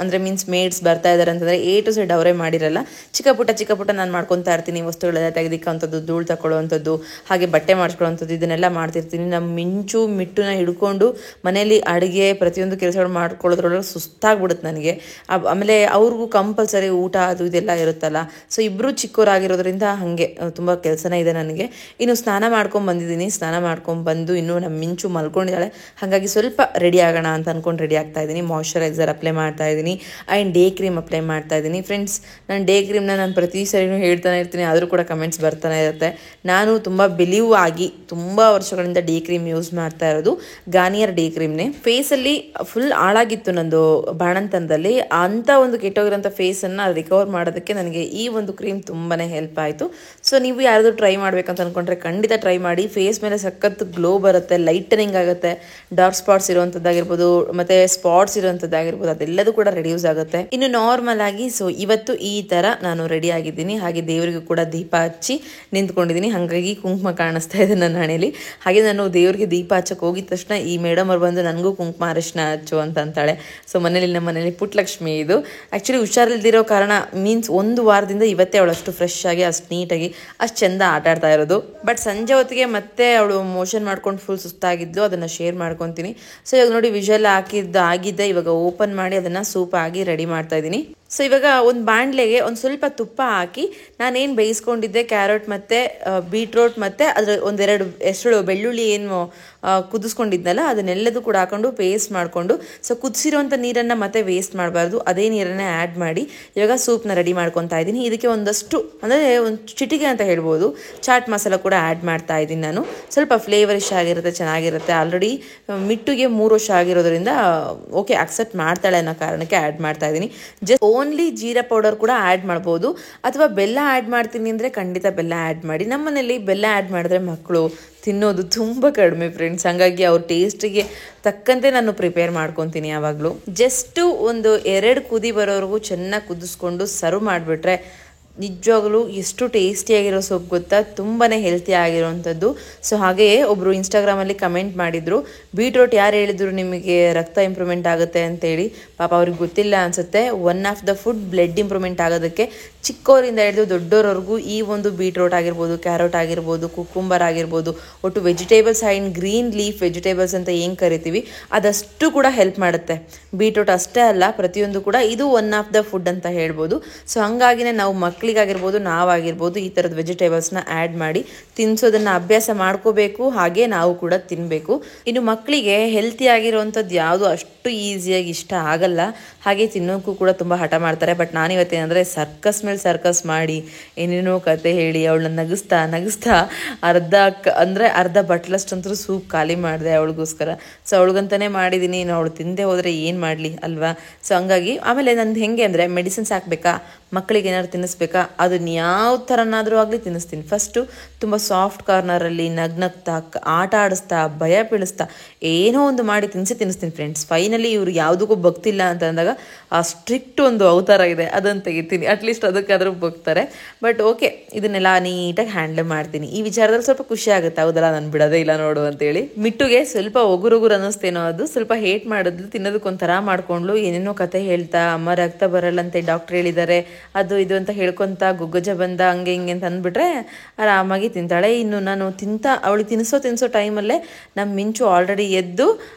ಅಂದರೆ ಮೀನ್ಸ್ ಮೇಡ್ಸ್ ಬರ್ತಾ ಇದ್ದಾರೆ ಅಂತಂದರೆ A to Z ಅವರೇ ಮಾಡಿರಲ್ಲ. ಚಿಕ್ಕ ಪುಟ್ಟ ನಾನು ಮಾಡ್ಕೊತಾ ಇರ್ತೀನಿ. ವಸ್ತುಗಳೆಲ್ಲ ತೆಗೆದಿಕ್ಕಂಥದ್ದು, ಧೂಳು ತಗೊಳ್ಳೋವಂಥದ್ದು, ಹಾಗೆ ಬಟ್ಟೆ ಮಾಡಿಸ್ಕೊಳ್ಳೋವಂಥದ್ದು, ಇದನ್ನೆಲ್ಲ ಮಾಡ್ತಿರ್ತೀನಿ. ನಮ್ಮ ಮಿಟ್ಟುನ ಹಿಡ್ಕೊಂಡು ಮನೇಲಿ ಅಡುಗೆ ಪ್ರತಿಯೊಂದು ಕೆಲಸಗಳು ಮಾಡ್ಕೊಳ್ಳೋದ್ರೊಳಗೆ ಸುಸ್ತಾಗ್ಬಿಡುತ್ತೆ ನನಗೆ. ಆಮೇಲೆ ಅವ್ರಿಗೂ ಕಂಪಲ್ಸರಿ ಊಟ ಅದು ಇದೆಲ್ಲ ಇರುತ್ತಲ್ಲ. ಸೊ ಇಬ್ಬರು ಚಿಕ್ಕವರಾಗಿರೋದ್ರಿಂದ ಹಾಗೆ ತುಂಬ ಕೆಲಸನೇ ಇದೆ ನನಗೆ. ಇನ್ನು ಸ್ನಾನ ಬಂದಿದ್ದೀನಿ. ಸ್ನಾನ ಮಾಡ್ಕೊಂಡ್ಬಂದು ಇನ್ನೂ ನಮ್ಮ ಮಿಂಚು ಮಲ್ಕೊಂಡಿದ್ದಾಳೆ. ಹಾಗಾಗಿ ಸ್ವಲ್ಪ ರೆಡಿ ಆಗೋಣ ಅಂತ ಅಂದ್ಕೊಂಡು ರೆಡಿ ಆಗ್ತಾ ಇದ್ದೀನಿ. ಮಾಯ್ಶ್ಚರೈಸರ್ ಅಪ್ಲೈ ಮಾಡ್ತಾ ಇದ್ದೀನಿ ಆ್ಯಂಡ್ ಡೇ ಕ್ರೀಮ್ ಅಪ್ಲೈ ಮಾಡ್ತಾ ಇದ್ದೀನಿ. ಫ್ರೆಂಡ್ಸ್, ನಾನು ಡೇ ಕ್ರೀಮ್ನ ನಾನು ಪ್ರತಿ ಸರಿನೂ ಹೇಳ್ತಾನೆ ಇರ್ತೀನಿ, ಆದರೂ ಕೂಡ ಕಮೆಂಟ್ಸ್ ಬರ್ತಾನೆ ಇರುತ್ತೆ. ನಾನು ತುಂಬ ಬಿಲೀವ್ ಆಗಿ ತುಂಬ ವರ್ಷಗಳಿಂದ ಡೇ ಕ್ರೀಮ್ ಯೂಸ್ ಮಾಡ್ತಾ ಇರೋದು ಗಾರ್ನಿಯರ್ ಡೇ ಕ್ರೀಮ್ನೇ. ಫೇಸಲ್ಲಿ ಫುಲ್ ಹಾಳಾಗಿತ್ತು ನಂದು ಬಾಣಂತನದಲ್ಲಿ. ಅಂಥ ಒಂದು ಕೆಟ್ಟೋಗಿರೋಂಥ ಫೇಸನ್ನು ರಿಕವರ್ ಮಾಡೋದಕ್ಕೆ ನನಗೆ ಈ ಒಂದು ಕ್ರೀಮ್ ತುಂಬಾ ಹೆಲ್ಪ್ ಆಯಿತು. ಸೊ ನೀವು ಯಾರಾದರೂ ಟ್ರೈ ಮಾಡ್ಬೇಕಂತ ಅಂದ್ಕೊಂಡ್ರೆ ಖಂಡಿತ ಟ್ರೈ ಮಾಡಿ. ಫೇಸ್ ಮೇಲೆ ಸಖತ್ ಗ್ಲೋ ಬರುತ್ತೆ, ಲೈಟನಿಂಗ್ ಆಗುತ್ತೆ. ಡಾರ್ಕ್ ಸ್ಪಾಟ್ಸ್ ಇರುವಂಥದ್ದಾಗಿರ್ಬೋದು ಮತ್ತು ಸ್ಪಾಟ್ಸ್ ಇರುವಂಥದ್ದಾಗಿರ್ಬೋದು, ಅದೆಲ್ಲದೂ ಕೂಡ ರೆಡ್ಯೂಸ್ ಆಗುತ್ತೆ. ಇನ್ನು ನಾರ್ಮಲ್ ಆಗಿ ಸೊ ಇವತ್ತು ಈ ಥರ ನಾನು ರೆಡಿ ಆಗಿದ್ದೀನಿ. ಹಾಗೆ ದೇವರಿಗೂ ಕೂಡ ದೀಪ ಹಚ್ಚಿ ನಿಂತ್ಕೊಂಡಿದ್ದೀನಿ. ಹಾಗಾಗಿ ಕುಂಕುಮ ಕಾಣಿಸ್ತಾ ಇದೆ ನನ್ನ ಹಣೆಯಲ್ಲಿ. ಹಾಗೆ ನಾನು ದೇವರಿಗೆ ದೀಪ ಹಚ್ಚಕ್ಕೆ ಹೋಗಿದ ತಕ್ಷಣ ಈ ಮೇಡಮ್ ಅವ್ರು ಬಂದು ನನಗೂ ಕುಂಕುಮ ಅರಿಶಿನ ಹಚ್ಚು ಅಂತ ಅಂತಾಳೆ. ಸೊ ನಮ್ಮ ಮನೇಲಿ ಪುಟ್ಟಲಕ್ಷ್ಮಿ ಇದು. ಆ್ಯಕ್ಚುಲಿ ಹುಷಾರಿಲ್ದಿರೋ ಕಾರಣ ಮೀನ್ಸ್ 1 ವಾರದಿಂದ ಇವತ್ತೇ ಅವಳು ಅಷ್ಟು ಫ್ರೆಶ್ ಆಗಿ, ಅಷ್ಟು ನೀಟಾಗಿ, ಅಷ್ಟು ಚೆಂದ ಆಟ ಆಡ್ತಾ ಇರೋದು. ಬಟ್ ಸಂಜೆ ಹೊತ್ತಿಗೆ ಮತ್ತೆ ಅವಳು ಮೋಷನ್ ಮಾಡ್ಕೊಂಡು ಫುಲ್ ಸುಸ್ತಾಗಿದ್ದು, ಅದನ್ನು ಶೇರ್ ಮಾಡ್ಕೊತೀನಿ. ಸೊ ಇವಾಗ ನೋಡಿ, ವಿಷಲ್ ಆಗಿದ್ದೆ. ಇವಾಗ ಓಪನ್ ಮಾಡಿ ಅದನ್ನು ಸೂಪ್ ಆಗಿ ರೆಡಿ ಮಾಡ್ತಾ ಇದ್ದೀನಿ. ಸೊ ಇವಾಗ ಒಂದು ಬಾಣಲೆಗೆ ಒಂದು ಸ್ವಲ್ಪ ತುಪ್ಪ ಹಾಕಿ ನಾನೇನು ಬೇಯಿಸ್ಕೊಂಡಿದ್ದೆ ಕ್ಯಾರೆಟ್ ಮತ್ತು ಬೀಟ್ರೋಟ್ ಮತ್ತು ಅದರ ಒಂದೆರಡು ಹೆಸರು ಬೆಳ್ಳುಳ್ಳಿ ಏನು ಕುದಿಸ್ಕೊಂಡಿದ್ನಲ್ಲ ಅದನ್ನೆಲ್ಲದೂ ಕೂಡ ಹಾಕೊಂಡು ಪೇಸ್ಟ್ ಮಾಡಿಕೊಂಡು ಸೊ ಕುದಿಸಿರೋಂಥ ನೀರನ್ನು ಮತ್ತೆ ವೇಸ್ಟ್ ಮಾಡಬಾರ್ದು, ಅದೇ ನೀರನ್ನೇ ಆ್ಯಡ್ ಮಾಡಿ ಇವಾಗ ಸೂಪ್ನ ರೆಡಿ ಮಾಡ್ಕೊತಾ ಇದ್ದೀನಿ. ಇದಕ್ಕೆ ಒಂದಷ್ಟು ಅಂದರೆ ಒಂದು ಚಿಟಿಕೆ ಅಂತ ಹೇಳ್ಬೋದು ಚಾಟ್ ಮಸಾಲ ಕೂಡ ಆ್ಯಡ್ ಮಾಡ್ತಾ ಇದ್ದೀನಿ ನಾನು. ಸ್ವಲ್ಪ ಫ್ಲೇವರಿಶ್ ಆಗಿರುತ್ತೆ, ಚೆನ್ನಾಗಿರುತ್ತೆ. ಆಲ್ರೆಡಿ ಮಿಟ್ಟುಗೆ 3 ವರ್ಷ ಆಗಿರೋದ್ರಿಂದ ಓಕೆ ಅಕ್ಸೆಪ್ಟ್ ಮಾಡ್ತಾಳೆ ಅನ್ನೋ ಕಾರಣಕ್ಕೆ ಆ್ಯಡ್ ಮಾಡ್ತಾ ಇದ್ದೀನಿ. ಜಸ್ಟ್ ಓನ್ಲಿ ಜೀರಾ ಪೌಡರ್ ಕೂಡ ಆ್ಯಡ್ ಮಾಡ್ಬೋದು, ಅಥವಾ ಬೆಲ್ಲ ಆ್ಯಡ್ ಮಾಡ್ತೀನಿ ಅಂದರೆ ಖಂಡಿತ ಬೆಲ್ಲ ಆ್ಯಡ್ ಮಾಡಿ. ನಮ್ಮ ಮನೇಲಿ ಬೆಲ್ಲ ಆ್ಯಡ್ ಮಾಡಿದ್ರೆ ಮಕ್ಕಳು ತಿನ್ನೋದು ತುಂಬ ಕಡಿಮೆ ಫ್ರೆಂಡ್ಸ್, ಹಾಗಾಗಿ ಅವ್ರ ಟೇಸ್ಟಿಗೆ ತಕ್ಕಂತೆ ನಾನು ಪ್ರಿಪೇರ್ ಮಾಡ್ಕೊತೀನಿ ಯಾವಾಗಲೂ. ಜಸ್ಟು ಒಂದು 2 ಕುದಿ ಬರೋವರೆಗೂ ಚೆನ್ನಾಗಿ ಕುದಿಸ್ಕೊಂಡು ಸರ್ವ್ ಮಾಡಿಬಿಟ್ರೆ ನಿಜವಾಗ್ಲೂ ಎಷ್ಟು ಟೇಸ್ಟಿಯಾಗಿರೋ ಸೊಪ್ಪು ಗೊತ್ತಾ, ತುಂಬಾ ಹೆಲ್ತಿ ಆಗಿರೋವಂಥದ್ದು. ಸೊ ಹಾಗೆಯೇ ಒಬ್ಬರು ಇನ್ಸ್ಟಾಗ್ರಾಮಲ್ಲಿ ಕಮೆಂಟ್ ಮಾಡಿದರು, ಬೀಟ್ರೋಟ್ ಯಾರು ಹೇಳಿದ್ರು ನಿಮಗೆ ರಕ್ತ ಇಂಪ್ರೂವ್ಮೆಂಟ್ ಆಗುತ್ತೆ ಅಂತೇಳಿ. ಪಾಪ ಅವ್ರಿಗೆ ಗೊತ್ತಿಲ್ಲ ಅನಿಸುತ್ತೆ. One of the food blood improvement ಆಗೋದಕ್ಕೆ ಚಿಕ್ಕವರಿಂದ ಹಿಡಿದು ದೊಡ್ಡವರವರೆಗೂ ಈ ಒಂದು ಬೀಟ್ರೋಟ್ ಆಗಿರ್ಬೋದು, ಕ್ಯಾರೆಟ್ ಆಗಿರ್ಬೋದು, ಕುಕ್ಕುಂಬರ್ ಆಗಿರ್ಬೋದು, ಒಟ್ಟು vegetables and green leaf vegetables ಅಂತ ಏನು ಕರಿತೀವಿ ಅದಷ್ಟು ಕೂಡ ಹೆಲ್ಪ್ ಮಾಡುತ್ತೆ. ಬೀಟ್ರೋಟ್ ಅಷ್ಟೇ ಅಲ್ಲ, ಪ್ರತಿಯೊಂದು ಕೂಡ ಇದು ಒನ್ ಆಫ್ ದ ಫುಡ್ ಅಂತ ಹೇಳ್ಬೋದು. ಸೊ ಹಂಗಾಗಿನೇ ನಾವು ಮಕ್ಕಳಿಗಾಗಿರ್ಬೋದು ನಾವಾಗಿರ್ಬೋದು ಈ ಥರದ ವೆಜಿಟೇಬಲ್ಸ್ನ ಆ್ಯಡ್ ಮಾಡಿ ತಿನ್ನಿಸೋದನ್ನು ಅಭ್ಯಾಸ ಮಾಡ್ಕೋಬೇಕು, ಹಾಗೆ ನಾವು ಕೂಡ ತಿನ್ನಬೇಕು. ಇನ್ನು ಮಕ್ಕಳಿಗೆ ಹೆಲ್ತಿ ಆಗಿರೋವಂಥದ್ದು ಯಾವುದು ಅಷ್ಟು ಈಸಿಯಾಗಿ ಇಷ್ಟ ಆಗಲ್ಲ, ಹಾಗೆ ತಿನ್ನೋಕ್ಕೂ ಕೂಡ ತುಂಬ ಹಠ ಮಾಡ್ತಾರೆ. ಬಟ್ ನಾನಿವತ್ತೇನೆಂದರೆ ಸರ್ಕಸ್ ಮೇಲೆ ಸರ್ಕಸ್ ಮಾಡಿ ಏನೇನೋ ಕತೆ ಹೇಳಿ ಅವಳನ್ನ ನಗಿಸ್ತಾ ಅರ್ಧ ಬಟ್ಲಷ್ಟಂತೂ ಸೂಪ್ ಖಾಲಿ ಮಾಡಿದೆ ಅವಳಿಗೋಸ್ಕರ. ಸೊ ಅವಳಿಗಂತಾನೆ ಮಾಡಿದ್ದೀನಿ, ಇನ್ನು ಅವಳು ತಿಂದೆ ಹೋದರೆ ಏನು ಮಾಡಲಿ ಅಲ್ವಾ. ಸೊ ಹಂಗಾಗಿ ಆಮೇಲೆ ನಂದು ಹೆಂಗೆ ಅಂದರೆ ಮೆಡಿಸಿನ್ಸ್ ಹಾಕಬೇಕಾ, ಮಕ್ಕಳಿಗೆ ಏನಾದ್ರು ತಿನ್ನಿಸ್ಬೇಕಾ, ಅದನ್ನ ಯಾವ ಥರನಾದರೂ ಆಗಲಿ ತಿನ್ನಿಸ್ತೀನಿ. ಫಸ್ಟು ತುಂಬ ಸಾಫ್ಟ್ ಕಾರ್ನರಲ್ಲಿ ನಗ್ನಗ್ತಾ ಆಟ ಆಡಿಸ್ತಾ ಭಯ ಬೀಳಿಸ್ತಾ ಏನೋ ಒಂದು ಮಾಡಿ ತಿನ್ನಿಸ್ತೀನಿ ಫ್ರೆಂಡ್ಸ್. ಫೈನಲಿ ಇವ್ರು ಯಾವುದಕ್ಕೂ ಬಗ್ತಿಲ್ಲ ಅಂತ ಅಂದಾಗ ಆ ಸ್ಟ್ರಿಕ್ಟ್ ಒಂದು ಅವತಾರ ಇದೆ ಅದನ್ನು ತೆಗಿತೀನಿ, ಅಟ್ಲೀಸ್ಟ್ ಅದಕ್ಕಾದರೂ ಬಗ್ತಾರೆ. ಬಟ್ ಓಕೆ, ಇದನ್ನೆಲ್ಲ ನೀಟಾಗಿ ಹ್ಯಾಂಡಲ್ ಮಾಡ್ತೀನಿ. ಈ ವಿಚಾರದಲ್ಲಿ ಸ್ವಲ್ಪ ಖುಷಿ ಆಗುತ್ತೆ, ಹೌದಲ್ಲ ನಾನು ಬಿಡೋದೇ ಇಲ್ಲ ನೋಡು ಅಂತೇಳಿ. ಮಿಟ್ಟುಗೆ ಸ್ವಲ್ಪ ಒಗುರುಗುರು ಅನ್ನಿಸ್ತೇನೋ, ಅದು ಸ್ವಲ್ಪ ಹೇಟ್ ಮಾಡಿದ್ಲು, ತಿನ್ನೋದಕ್ಕೊಂಥರ ಮಾಡ್ಕೊಂಡ್ಲು, ಏನೇನೋ ಕತೆ ಹೇಳ್ತಾ ಅಮ್ಮ ರಕ್ತ ಬರಲ್ಲಂತೆ ಡಾಕ್ಟ್ರ್ ಹೇಳಿದ್ದಾರೆ, ಅದು ಇದು ಅಂತ ಹೇಳ್ಕೊತ ಗುಗ್ಗಜ ಬಂದ ಹಂಗೆ ಹಿಂಗೆ ಅಂತ ಅಂದ್ಬಿಟ್ರೆ ಆರಾಮಾಗಿ ತಿಂತಾಳೆ. ಇನ್ನು ನಾನು ಅವಳಿಗೆ ತಿನ್ನಿಸೋ ಟೈಮಲ್ಲೇ ನಮ್ಮ ಮಿಂಚು ಆಲ್ರೆಡಿ ಎದ್ದು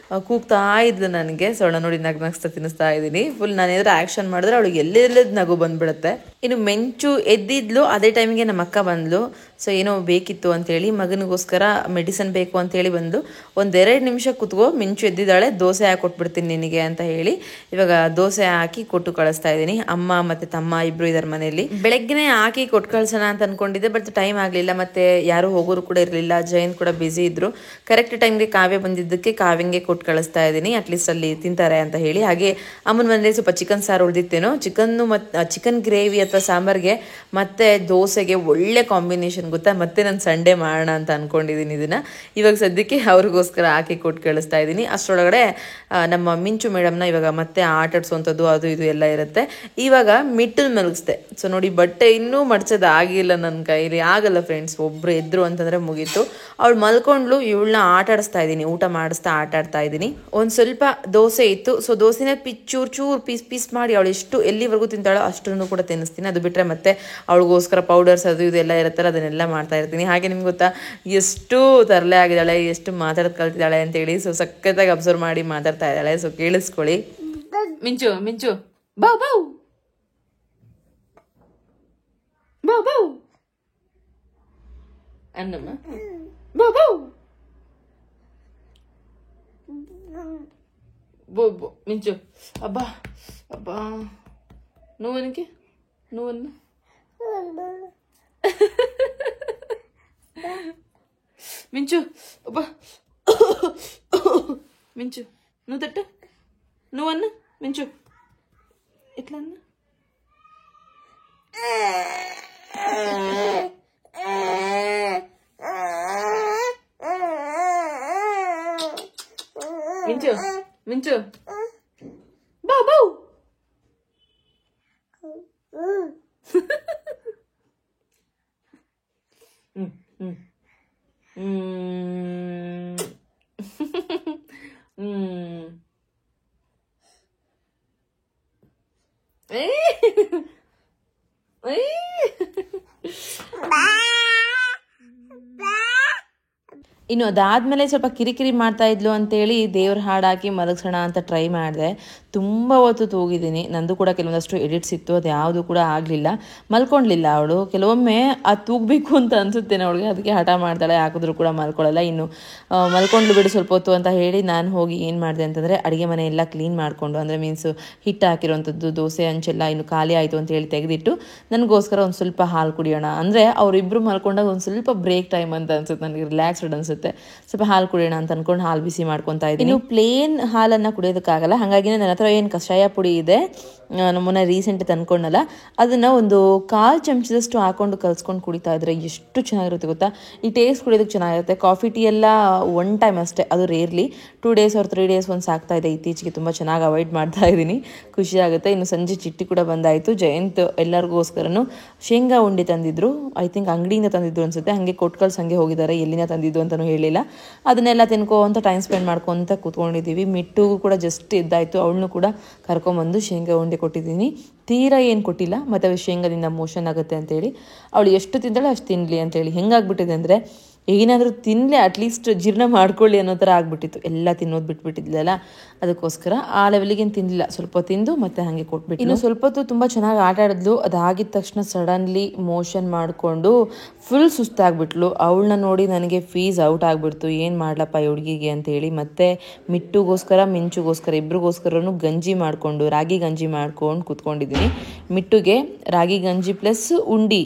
ಕೂಗ್ತಾ ಇದ್ಲು ನನಗೆ. ಸೊ ಅವಳ ನೋಡಿ ನಗ್ಸ್ತಾ ತಿನ್ನಿಸ್ತಾ ಇದ್ದೀನಿ. ಫುಲ್ ನಾನು ಏನಾದ್ರು ಆ್ಯಕ್ಷನ್ ಮಾಡಿದ್ರೆ ಅವಳಿಗೆ ಎಲ್ಲೆಲ್ಲದ ನಗು ಬಂದ್ಬಿಡುತ್ತೆ. ಇನ್ನು ಮಿಂಚು ಎದ್ದಿದ್ಲು, ಅದೇ ಟೈಮಿಗೆ ನಮ್ಮ ಅಕ್ಕ ಬಂದ್ಲು. ಸೊ ಏನೋ ಬೇಕಿತ್ತು ಅಂತೇಳಿ ಮಗನಿಗೋಸ್ಕರ ಮೆಡಿಸನ್ ಬೇಕು ಅಂತೇಳಿ ಬಂದು 1-2 ನಿಮಿಷ ಕೂತ್ಕೋ, ಮಿಂಚು ಎದ್ದಿದ್ದಾಳೆ, ದೋಸೆ ಹಾಕಿ ಕೊಟ್ಬಿಡ್ತೀನಿ ನಿನಗೆ ಅಂತ ಹೇಳಿ ಇವಾಗ ದೋಸೆ ಹಾಕಿ ಕೊಟ್ಟು ಕಳಿಸ್ತಾ ಇದ್ದೀನಿ. ಅಮ್ಮ ಮತ್ತು ತಮ್ಮ ಇಬ್ಬರು ಇದ್ದಾರೆ ಮನೆಯಲ್ಲಿ. ಬೆಳಗ್ಗೆನೇ ಹಾಕಿ ಕೊಟ್ಟು ಕಳ್ಸೋಣ ಅಂತ ಅಂದ್ಕೊಂಡಿದ್ದೆ, ಬಟ್ ಟೈಮ್ ಆಗಲಿಲ್ಲ, ಮತ್ತು ಯಾರು ಹೋಗೋರು ಕೂಡ ಇರಲಿಲ್ಲ, ಜೈನ್ ಕೂಡ ಬ್ಯುಸಿ ಇದ್ದರು. ಕರೆಕ್ಟ್ ಟೈಮ್ಗೆ ಕಾವ್ಯ ಬಂದಿದ್ದಕ್ಕೆ ಕಾವ್ಯಂಗೆ ಕೊಟ್ಟು ಕಳಿಸ್ತಾ ಇದ್ದೀನಿ, ಅಟ್ಲೀಸ್ಟ್ ಅಲ್ಲಿ ತಿಂತಾರೆ ಅಂತ ಹೇಳಿ. ಹಾಗೆ ಅಮ್ಮನ ಮನೇಲಿ ಸ್ವಲ್ಪ ಚಿಕನ್ ಸಾರು ಉಳಿದಿತ್ತೇನೋ, ಚಿಕನ್ ಗ್ರೇವಿ ಅಥವಾ ಸಾಂಬಾರ್ಗೆ ಮತ್ತು ದೋಸೆಗೆ ಒಳ್ಳೆ ಕಾಂಬಿನೇಷನ್ ಗೊತ್ತಾ. ಮತ್ತೆ ನಾನು ಸಂಡೇ ಮಾಡೋಣ ಅಂತ ಅಂದ್ಕೊಂಡಿದ್ದೀನಿ ಇದನ್ನು. ಇವಾಗ ಸದ್ಯಕ್ಕೆ ಅವ್ರಿಗೋಸ್ಕರ ಹಾಕಿ ಕೊಟ್ಟು ಕಳಿಸ್ತಾ ಇದ್ದೀನಿ. ಅಷ್ಟರೊಳಗಡೆ ನಮ್ಮ ಮಿಂಚು ಮೇಡಮ್ನ ಇವಾಗ ಮತ್ತೆ ಆಟಾಡ್ಸೋವಂಥದ್ದು ಅದು ಇದು ಎಲ್ಲ ಇರುತ್ತೆ. ಇವಾಗ ಮಿಟ್ಟನ್ನು ಮಲಗಿಸ್ದೆ. ಸೊ ನೋಡಿ, ಬಟ್ಟೆ ಇನ್ನೂ ಮಡ್ಚೋದು ಆಗಿಲ್ಲ ನನ್ನ ಕೈಲಿ, ಆಗಲ್ಲ ಫ್ರೆಂಡ್ಸ್. ಒಬ್ಬರು ಎದ್ರು ಅಂತಂದರೆ ಮುಗೀತು. ಅವಳು ಮಲ್ಕೊಂಡ್ಲು, ಇವಳನ್ನ ಆಟಾಡಿಸ್ತಾ ಇದ್ದೀನಿ, ಊಟ ಮಾಡಿಸ್ತಾ ಆಟಾಡ್ತಾ ಇದ್ದೀನಿ. ಒಂದು ಸ್ವಲ್ಪ ದೋಸೆ ಇತ್ತು, ಸೊ ದೋಸೆನ ಚೂರು ಪೀಸ್ ಮಾಡಿ ಅವಳು ಎಲ್ಲಿವರೆಗೂ ತಿಂತಾಳೋ ಅಷ್ಟನ್ನು ಕೂಡ ತಿನ್ನಿಸ್ತೀನಿ. ಅದು ಬಿಟ್ಟರೆ ಮತ್ತೆ ಅವಳಿಗೋಸ್ಕರ ಪೌಡರ್ಸ್ ಅದು ಇದು ಎಲ್ಲ ಇರುತ್ತಲ್ಲ ಅದನ್ನೆಲ್ಲ ಮಾಡ್ತಾ ಇರ್ತೀನಿ. ಹಾಗೆ ನಿಮ್ಗೆ ಗೊತ್ತಾ ಎಷ್ಟು ತರಲೆ ಆಗಿದ್ದಾಳೆ, ಎಷ್ಟು ಮಾತಾಡೋದು ಕಲ್ತಿದ್ದಾಳೆ ಅಂತೇಳಿ. ಸೊ ಸಖತ್ತಾಗಿ ಅಬ್ಸರ್ವ್ ಮಾಡಿ ಮಾತಾಡ್ತಾ ಇದ್ದಾಳೆ. ಸೊ ಕೇಳಿಸ್ಕೊಳ್ಳಿ. ಮಿಂಚು ಬೌ ಅನ್ನಮ್ಮ, ಬೋ ಮಿಂಚು ಅಬ್ಬಾ ನೋವನಿಗೆ ನೋವನ್ನು ಮಿಂಚು ಅಬ್ಬಾ ಮಿಂಚು ನೂ ತಟ್ಟ ನೋವನ್ನು ಮಿಂಚು ಇಟ್ಲನ್ನ ಮಿಂಚು ಬೌ ಇನ್ನು ಅದಾದಮೇಲೆ ಸ್ವಲ್ಪ ಕಿರಿಕಿರಿ ಮಾಡ್ತಾ ಇದ್ಲು ಅಂತೇಳಿ ದೇವ್ರ ಹಾಡು ಹಾಕಿ ಮಲಗಿಸೋಣ ಅಂತ ಟ್ರೈ ಮಾಡಿದೆ. ತುಂಬ ಹೊತ್ತು ತೂಗಿದ್ದೀನಿ. ನಂದು ಕೂಡ ಕೆಲವೊಂದಷ್ಟು ಎಡಿಟ್ಸ್ ಇತ್ತು, ಅದು ಯಾವುದು ಕೂಡ ಆಗಲಿಲ್ಲ. ಮಲ್ಕೊಳ್ಲಿಲ್ಲ ಅವಳು. ಕೆಲವೊಮ್ಮೆ ಅದು ತೂಗಬೇಕು ಅಂತ ಅನಿಸುತ್ತೇನೆ ಅವಳಿಗೆ, ಅದಕ್ಕೆ ಹಠ ಮಾಡ್ತಾಳೆ, ಹಾಕಿದ್ರು ಕೂಡ ಮಲ್ಕೊಳ್ಳಲ್ಲ. ಇನ್ನು ಮಲ್ಕೊಂಡ್ಲು ಬಿಡು ಸ್ವಲ್ಪ ಹೊತ್ತು ಅಂತ ಹೇಳಿ ನಾನು ಹೋಗಿ ಏನು ಮಾಡಿದೆ ಅಂತಂದರೆ ಅಡುಗೆ ಮನೆ ಎಲ್ಲ ಕ್ಲೀನ್ ಮಾಡಿಕೊಂಡು, ಅಂದರೆ ಮೀನ್ಸ್ ಹಿಟ್ಟು ಹಾಕಿರೋವಂಥದ್ದು ದೋಸೆ ಹಂಚೆಲ್ಲ ಇನ್ನು ಖಾಲಿ ಆಯಿತು ಅಂತ ಹೇಳಿ ತೆಗೆದಿಟ್ಟು ನನಗೋಸ್ಕರ ಒಂದು ಸ್ವಲ್ಪ ಹಾಲು ಕುಡಿಯೋಣ, ಅಂದರೆ ಅವರಿಬ್ಬರು ಮಲ್ಕೊಂಡಾಗ ಒಂದು ಸ್ವಲ್ಪ ಬ್ರೇಕ್ ಟೈಮ್ ಅಂತ ಅನ್ಸುತ್ತೆ, ನನಗೆ ರಿಲ್ಯಾಕ್ಸ್ಡ್ ಅನಿಸುತ್ತೆ. ಸ್ವಲ್ಪ ಹಾಲು ಕುಡಿಯೋಣ ಅಂತ ಅಂದ್ಕೊಂಡು ಹಾಲು ಬಿಸಿ ಮಾಡ್ಕೊತಾ ಇದ್ದೀನಿ. ಇನ್ನು ಪ್ಲೇನ್ ಹಾಲನ್ನು ಕುಡಿಯೋದಕ್ಕಾಗಲ್ಲ, ಹಾಗಾಗಿ ನನ್ನ ಹತ್ರ ಏನು ಕಷಾಯ ಪುಡಿ ಇದೆ, ನಮ್ಮನ್ನ ರೀಸೆಂಟ್ ತಂದ್ಕೊಂಡಲ್ಲ, ಅದನ್ನು ಒಂದು 1/4 ಚಮಚದಷ್ಟು ಹಾಕೊಂಡು ಕಲ್ಸ್ಕೊಂಡು ಕುಡಿತಾ ಇದ್ರೆ ಎಷ್ಟು ಚೆನ್ನಾಗಿರುತ್ತೆ ಗೊತ್ತಾ. ಈ ಟೇಸ್ಟ್ ಕುಡಿಯೋದಕ್ಕೆ ಚೆನ್ನಾಗಿರುತ್ತೆ. ಕಾಫಿ ಟೀ ಎಲ್ಲ ಒನ್ ಟೈಮ್ ಅಷ್ಟೇ, ಅದು ರೇರ್ಲಿ 2 days or 3 days ಒಂದು ಸಾಕ್ತಾ ಇದೆ. ಇತ್ತೀಚೆಗೆ ತುಂಬ ಚೆನ್ನಾಗಿ ಅವಾಯ್ಡ್ ಮಾಡ್ತಾ ಇದ್ದೀನಿ, ಖುಷಿ ಆಗುತ್ತೆ. ಇನ್ನು ಸಂಜೆ ಚಿಟ್ಟಿ ಕೂಡ ಬಂದಾಯಿತು. ಜಯಂತ್ ಎಲ್ಲರಿಗೋಸ್ಕರನು ಶೇಂಗಾ ಉಂಡೆ ತಂದಿದ್ರು, ಐ ಥಿಂಕ್ ಅಂಗಡಿಯಿಂದ ತಂದಿದ್ರು ಅನ್ಸುತ್ತೆ. ಹಾಗೆ ಕೊಟ್ಕಲ್ಸ್ ಹಂಗೆ ಹೋಗಿದ್ದಾರೆ, ಎಲ್ಲಿಂದ ತಂದಿದ್ದು ಅಂತಲೂ ಹೇಳಿಲ್ಲ. ಅದನ್ನೆಲ್ಲ ತಿನ್ಕೊಂತ ಟೈಮ್ ಸ್ಪೆಂಡ್ ಮಾಡ್ಕೊತ ಕೂತ್ಕೊಂಡಿದ್ದೀವಿ. ಮಿಟ್ಟುಗೂ ಕೂಡ ಜಸ್ಟ್ ಇದ್ದಾಯಿತು, ಅವಳನ್ನು ಕೂಡ ಕರ್ಕೊಂಬಂದು ಶೇಂಗಾ ಉಂಡೆ ಕೊಟ್ಟಿದ್ದೀನಿ. ತೀರಾ ಏನು ಕೊಟ್ಟಿಲ್ಲ, ಮತ್ತು ಅದು ಶೇಂಗಾದಿಂದ ಮೋಷನ್ ಆಗುತ್ತೆ ಅಂತೇಳಿ. ಅವಳು ಎಷ್ಟು ತಿಂತಾಳೆ ಅಷ್ಟು ತಿನ್ನಲಿ ಅಂತೇಳಿ. ಹೆಂಗಾಗ್ಬಿಟ್ಟಿದೆ ಅಂದರೆ ಏನಾದರೂ ತಿನ್ನಲಿ ಅಟ್ಲೀಸ್ಟ್ ಜೀರ್ಣ ಮಾಡ್ಕೊಳ್ಳಿ ಅನ್ನೋ ಥರ ಆಗ್ಬಿಟ್ಟಿತ್ತು. ಎಲ್ಲ ತಿನ್ನೋದು ಬಿಟ್ಬಿಟ್ಟಿದ್ಲಲ್ಲ, ಅದಕ್ಕೋಸ್ಕರ ಆ ಲೆವೆಲಿಗೇನು ತಿನ್ನಲಿಲ್ಲ, ಸ್ವಲ್ಪ ತಿಂದು ಮತ್ತೆ ಹಾಗೆ ಕೊಟ್ಬಿಟ್ಟು. ಇನ್ನು ಸ್ವಲ್ಪ ಹೊತ್ತು ತುಂಬ ಚೆನ್ನಾಗಿ ಆಟ ಆಡಿದ್ಲು. ಅದಾಗಿದ ತಕ್ಷಣ ಸಡನ್ಲಿ ಮೋಷನ್ ಮಾಡಿಕೊಂಡು ಫುಲ್ ಸುಸ್ತಾಗ್ಬಿಟ್ಲು. ಅವಳನ್ನ ನೋಡಿ ನನಗೆ ಫೀಸ್ ಔಟ್ ಆಗಿಬಿಡ್ತು, ಏನು ಮಾಡ್ಲಪ್ಪ ಈ ಹುಡುಗಿಗೆ ಅಂತೇಳಿ. ಮತ್ತು ಮಿಟ್ಟುಗೋಸ್ಕರ ಮಿಂಚುಗೋಸ್ಕರ ಇಬ್ಬರಿಗೋಸ್ಕರನೂ ಗಂಜಿ ಮಾಡಿಕೊಂಡು, ರಾಗಿ ಗಂಜಿ ಮಾಡ್ಕೊಂಡು ಕೂತ್ಕೊಂಡಿದ್ದೀನಿ. ಮಿಟ್ಟುಗೆ ರಾಗಿ ಗಂಜಿ ಪ್ಲಸ್ ಉಂಡಿ,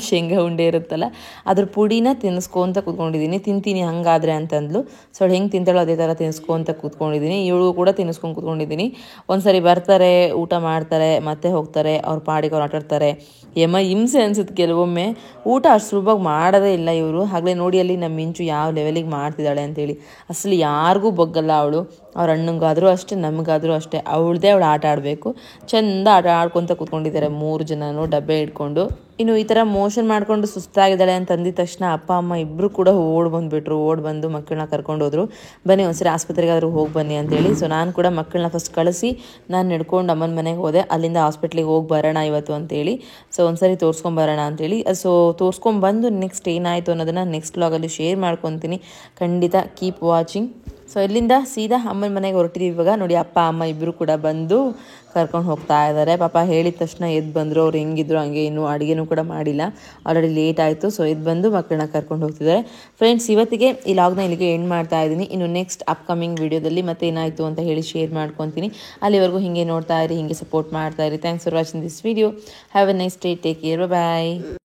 ಶೇಂಗಾ ಉಂಡೆ ಇರುತ್ತಲ್ಲ ಅದ್ರ ಪುಡಿನ ತಿನ್ನಿಸ್ಕೊಂತ ಕೂತ್ಕೊಂಡಿದ್ದೀನಿ. ತಿಂತೀನಿ ಹಂಗಾದ್ರೆ ಅಂತಂದ್ಲು. ಸೊ ಅವಳು ಹೆಂಗೆ ತಿಂತಾಳೋ ಅದೇ ಥರ ತಿನ್ನಿಸ್ಕೊಂತ ಕೂತ್ಕೊಂಡಿದ್ದೀನಿ. ಇವಳು ಕೂಡ ತಿನ್ನಿಸ್ಕೊಂಡು ಕೂತ್ಕೊಂಡಿದ್ದೀನಿ. ಒಂದ್ಸರಿ ಬರ್ತಾರೆ, ಊಟ ಮಾಡ್ತಾರೆ, ಮತ್ತೆ ಹೋಗ್ತಾರೆ, ಅವ್ರ ಪಾಡಿಗೆ ಅವ್ರು ಆಟಾಡ್ತಾರೆ. ಹಿಂಸೆ ಅನ್ಸುತ್ತೆ ಕೆಲವೊಮ್ಮೆ. ಊಟ ಅಷ್ಟು ಸುಲಭವಾಗಿ ಮಾಡೋದೇ ಇಲ್ಲ ಇವರು. ಹಾಗಲೇ ನೋಡಿ ಅಲ್ಲಿ ನಮ್ಮ ಮಿಂಚು ಯಾವ ಲೆವೆಲಿಗೆ ಮಾಡ್ತಿದ್ದಾಳೆ ಅಂತೇಳಿ. ಅಸಲು ಯಾರಿಗೂ ಬಗ್ಗಲ್ಲ ಅವಳು. ಅವ್ರ ಅಣ್ಣಂಗಾದರೂ ಅಷ್ಟೇ, ನಮಗಾದರೂ ಅಷ್ಟೇ. ಅವಳದೇ ಅವಳು ಆಟ ಆಡಬೇಕು. ಚೆಂದ ಆಟ ಆಡ್ಕೊತ ಕೂತ್ಕೊಂಡಿದ್ದಾರೆ 3 ಜನನೂ ಡಬ್ಬೆ ಇಟ್ಕೊಂಡು. ಇನ್ನು ಈ ಥರ ಮೋಷನ್ ಮಾಡಿಕೊಂಡು ಸುಸ್ತಾಗಿದ್ದಾಳೆ ಅಂತ ಅಂದಿದ ತಕ್ಷಣ ಅಪ್ಪ ಅಮ್ಮ ಇಬ್ಬರು ಕೂಡ ಓಡ್ ಬಂದು ಮಕ್ಕಳನ್ನ ಕರ್ಕೊಂಡು ಹೋದ್ರು. ಬನ್ನಿ ಒಂದ್ಸರಿ ಆಸ್ಪತ್ರೆಗಾದರೂ ಹೋಗಿ ಬನ್ನಿ ಅಂತೇಳಿ. ಸೊ ನಾನು ಕೂಡ ಮಕ್ಕಳನ್ನ ಫಸ್ಟ್ ಕಳಿಸಿ ನಾನು ನಡ್ಕೊಂಡು ಅಮ್ಮನ ಮನೆಗೆ ಹೋದೆ. ಅಲ್ಲಿಂದ ಹಾಸ್ಪಿಟ್ಲಿಗೆ ಹೋಗಿ ಬರೋಣ ಇವತ್ತು ಅಂತೇಳಿ. ಸೊ ಒಂದ್ಸರಿ ತೋರಿಸ್ಕೊಂಬರೋಣ ಅಂತೇಳಿ. ಸೊ ತೋರಿಸ್ಕೊಂಬಂದು ನೆಕ್ಸ್ಟ್ ಏನಾಯಿತು ಅನ್ನೋದನ್ನು ನೆಕ್ಸ್ಟ್ ವ್ಲಾಗಲ್ಲಿ ಶೇರ್ ಮಾಡ್ಕೊತೀನಿ. ಖಂಡಿತ ಕೀಪ್ ವಾಚಿಂಗ್. ಸೊ ಇಲ್ಲಿಂದ ಸೀದಾ ಅಮ್ಮನ ಮನೆಗೆ ಹೊರಟಿದ್ದೀವಿ ಇವಾಗ. ನೋಡಿ ಅಪ್ಪ ಅಮ್ಮ ಇಬ್ಬರು ಕೂಡ ಬಂದು ಕರ್ಕೊಂಡು ಹೋಗ್ತಾ ಇದ್ದಾರೆ. ಪಾಪ ಹೇಳಿದ ತಕ್ಷಣ ಎದ್ದು ಬಂದರು. ಅವ್ರು ಹೆಂಗಿದ್ರು ಹಂಗೆ, ಇನ್ನೂ ಅಡುಗೆನೂ ಕೂಡ ಮಾಡಿಲ್ಲ, ಆಲ್ರೆಡಿ ಲೇಟ್ ಆಯಿತು. ಸೊ ಎದ್ದು ಬಂದು ಮಕ್ಕಳನ್ನ ಕರ್ಕೊಂಡು ಹೋಗ್ತಿದ್ದಾರೆ. ಫ್ರೆಂಡ್ಸ್, ಇವತ್ತಿಗೆ ಈ ಲಾಗ್ನ ಇಲ್ಲಿಗೆ ಎಂಡ್ ಮಾಡ್ತಾ ಇದ್ದೀನಿ. ಇನ್ನು ನೆಕ್ಸ್ಟ್ ಅಪ್ಕಮಿಂಗ್ ವೀಡಿಯೋದಲ್ಲಿ ಮತ್ತೆ ಏನಾಯಿತು ಅಂತ ಹೇಳಿ ಶೇರ್ ಮಾಡ್ಕೊತೀನಿ. ಅಲ್ಲಿವರೆಗೂ ಹಿಂಗೆ ನೋಡ್ತಾ ಇರಿ, ಹಿಂಗೆ ಸಪೋರ್ಟ್ ಮಾಡ್ತಾ ಇರಿ. Thanks for watching this video. Have a nice day, take care, bye.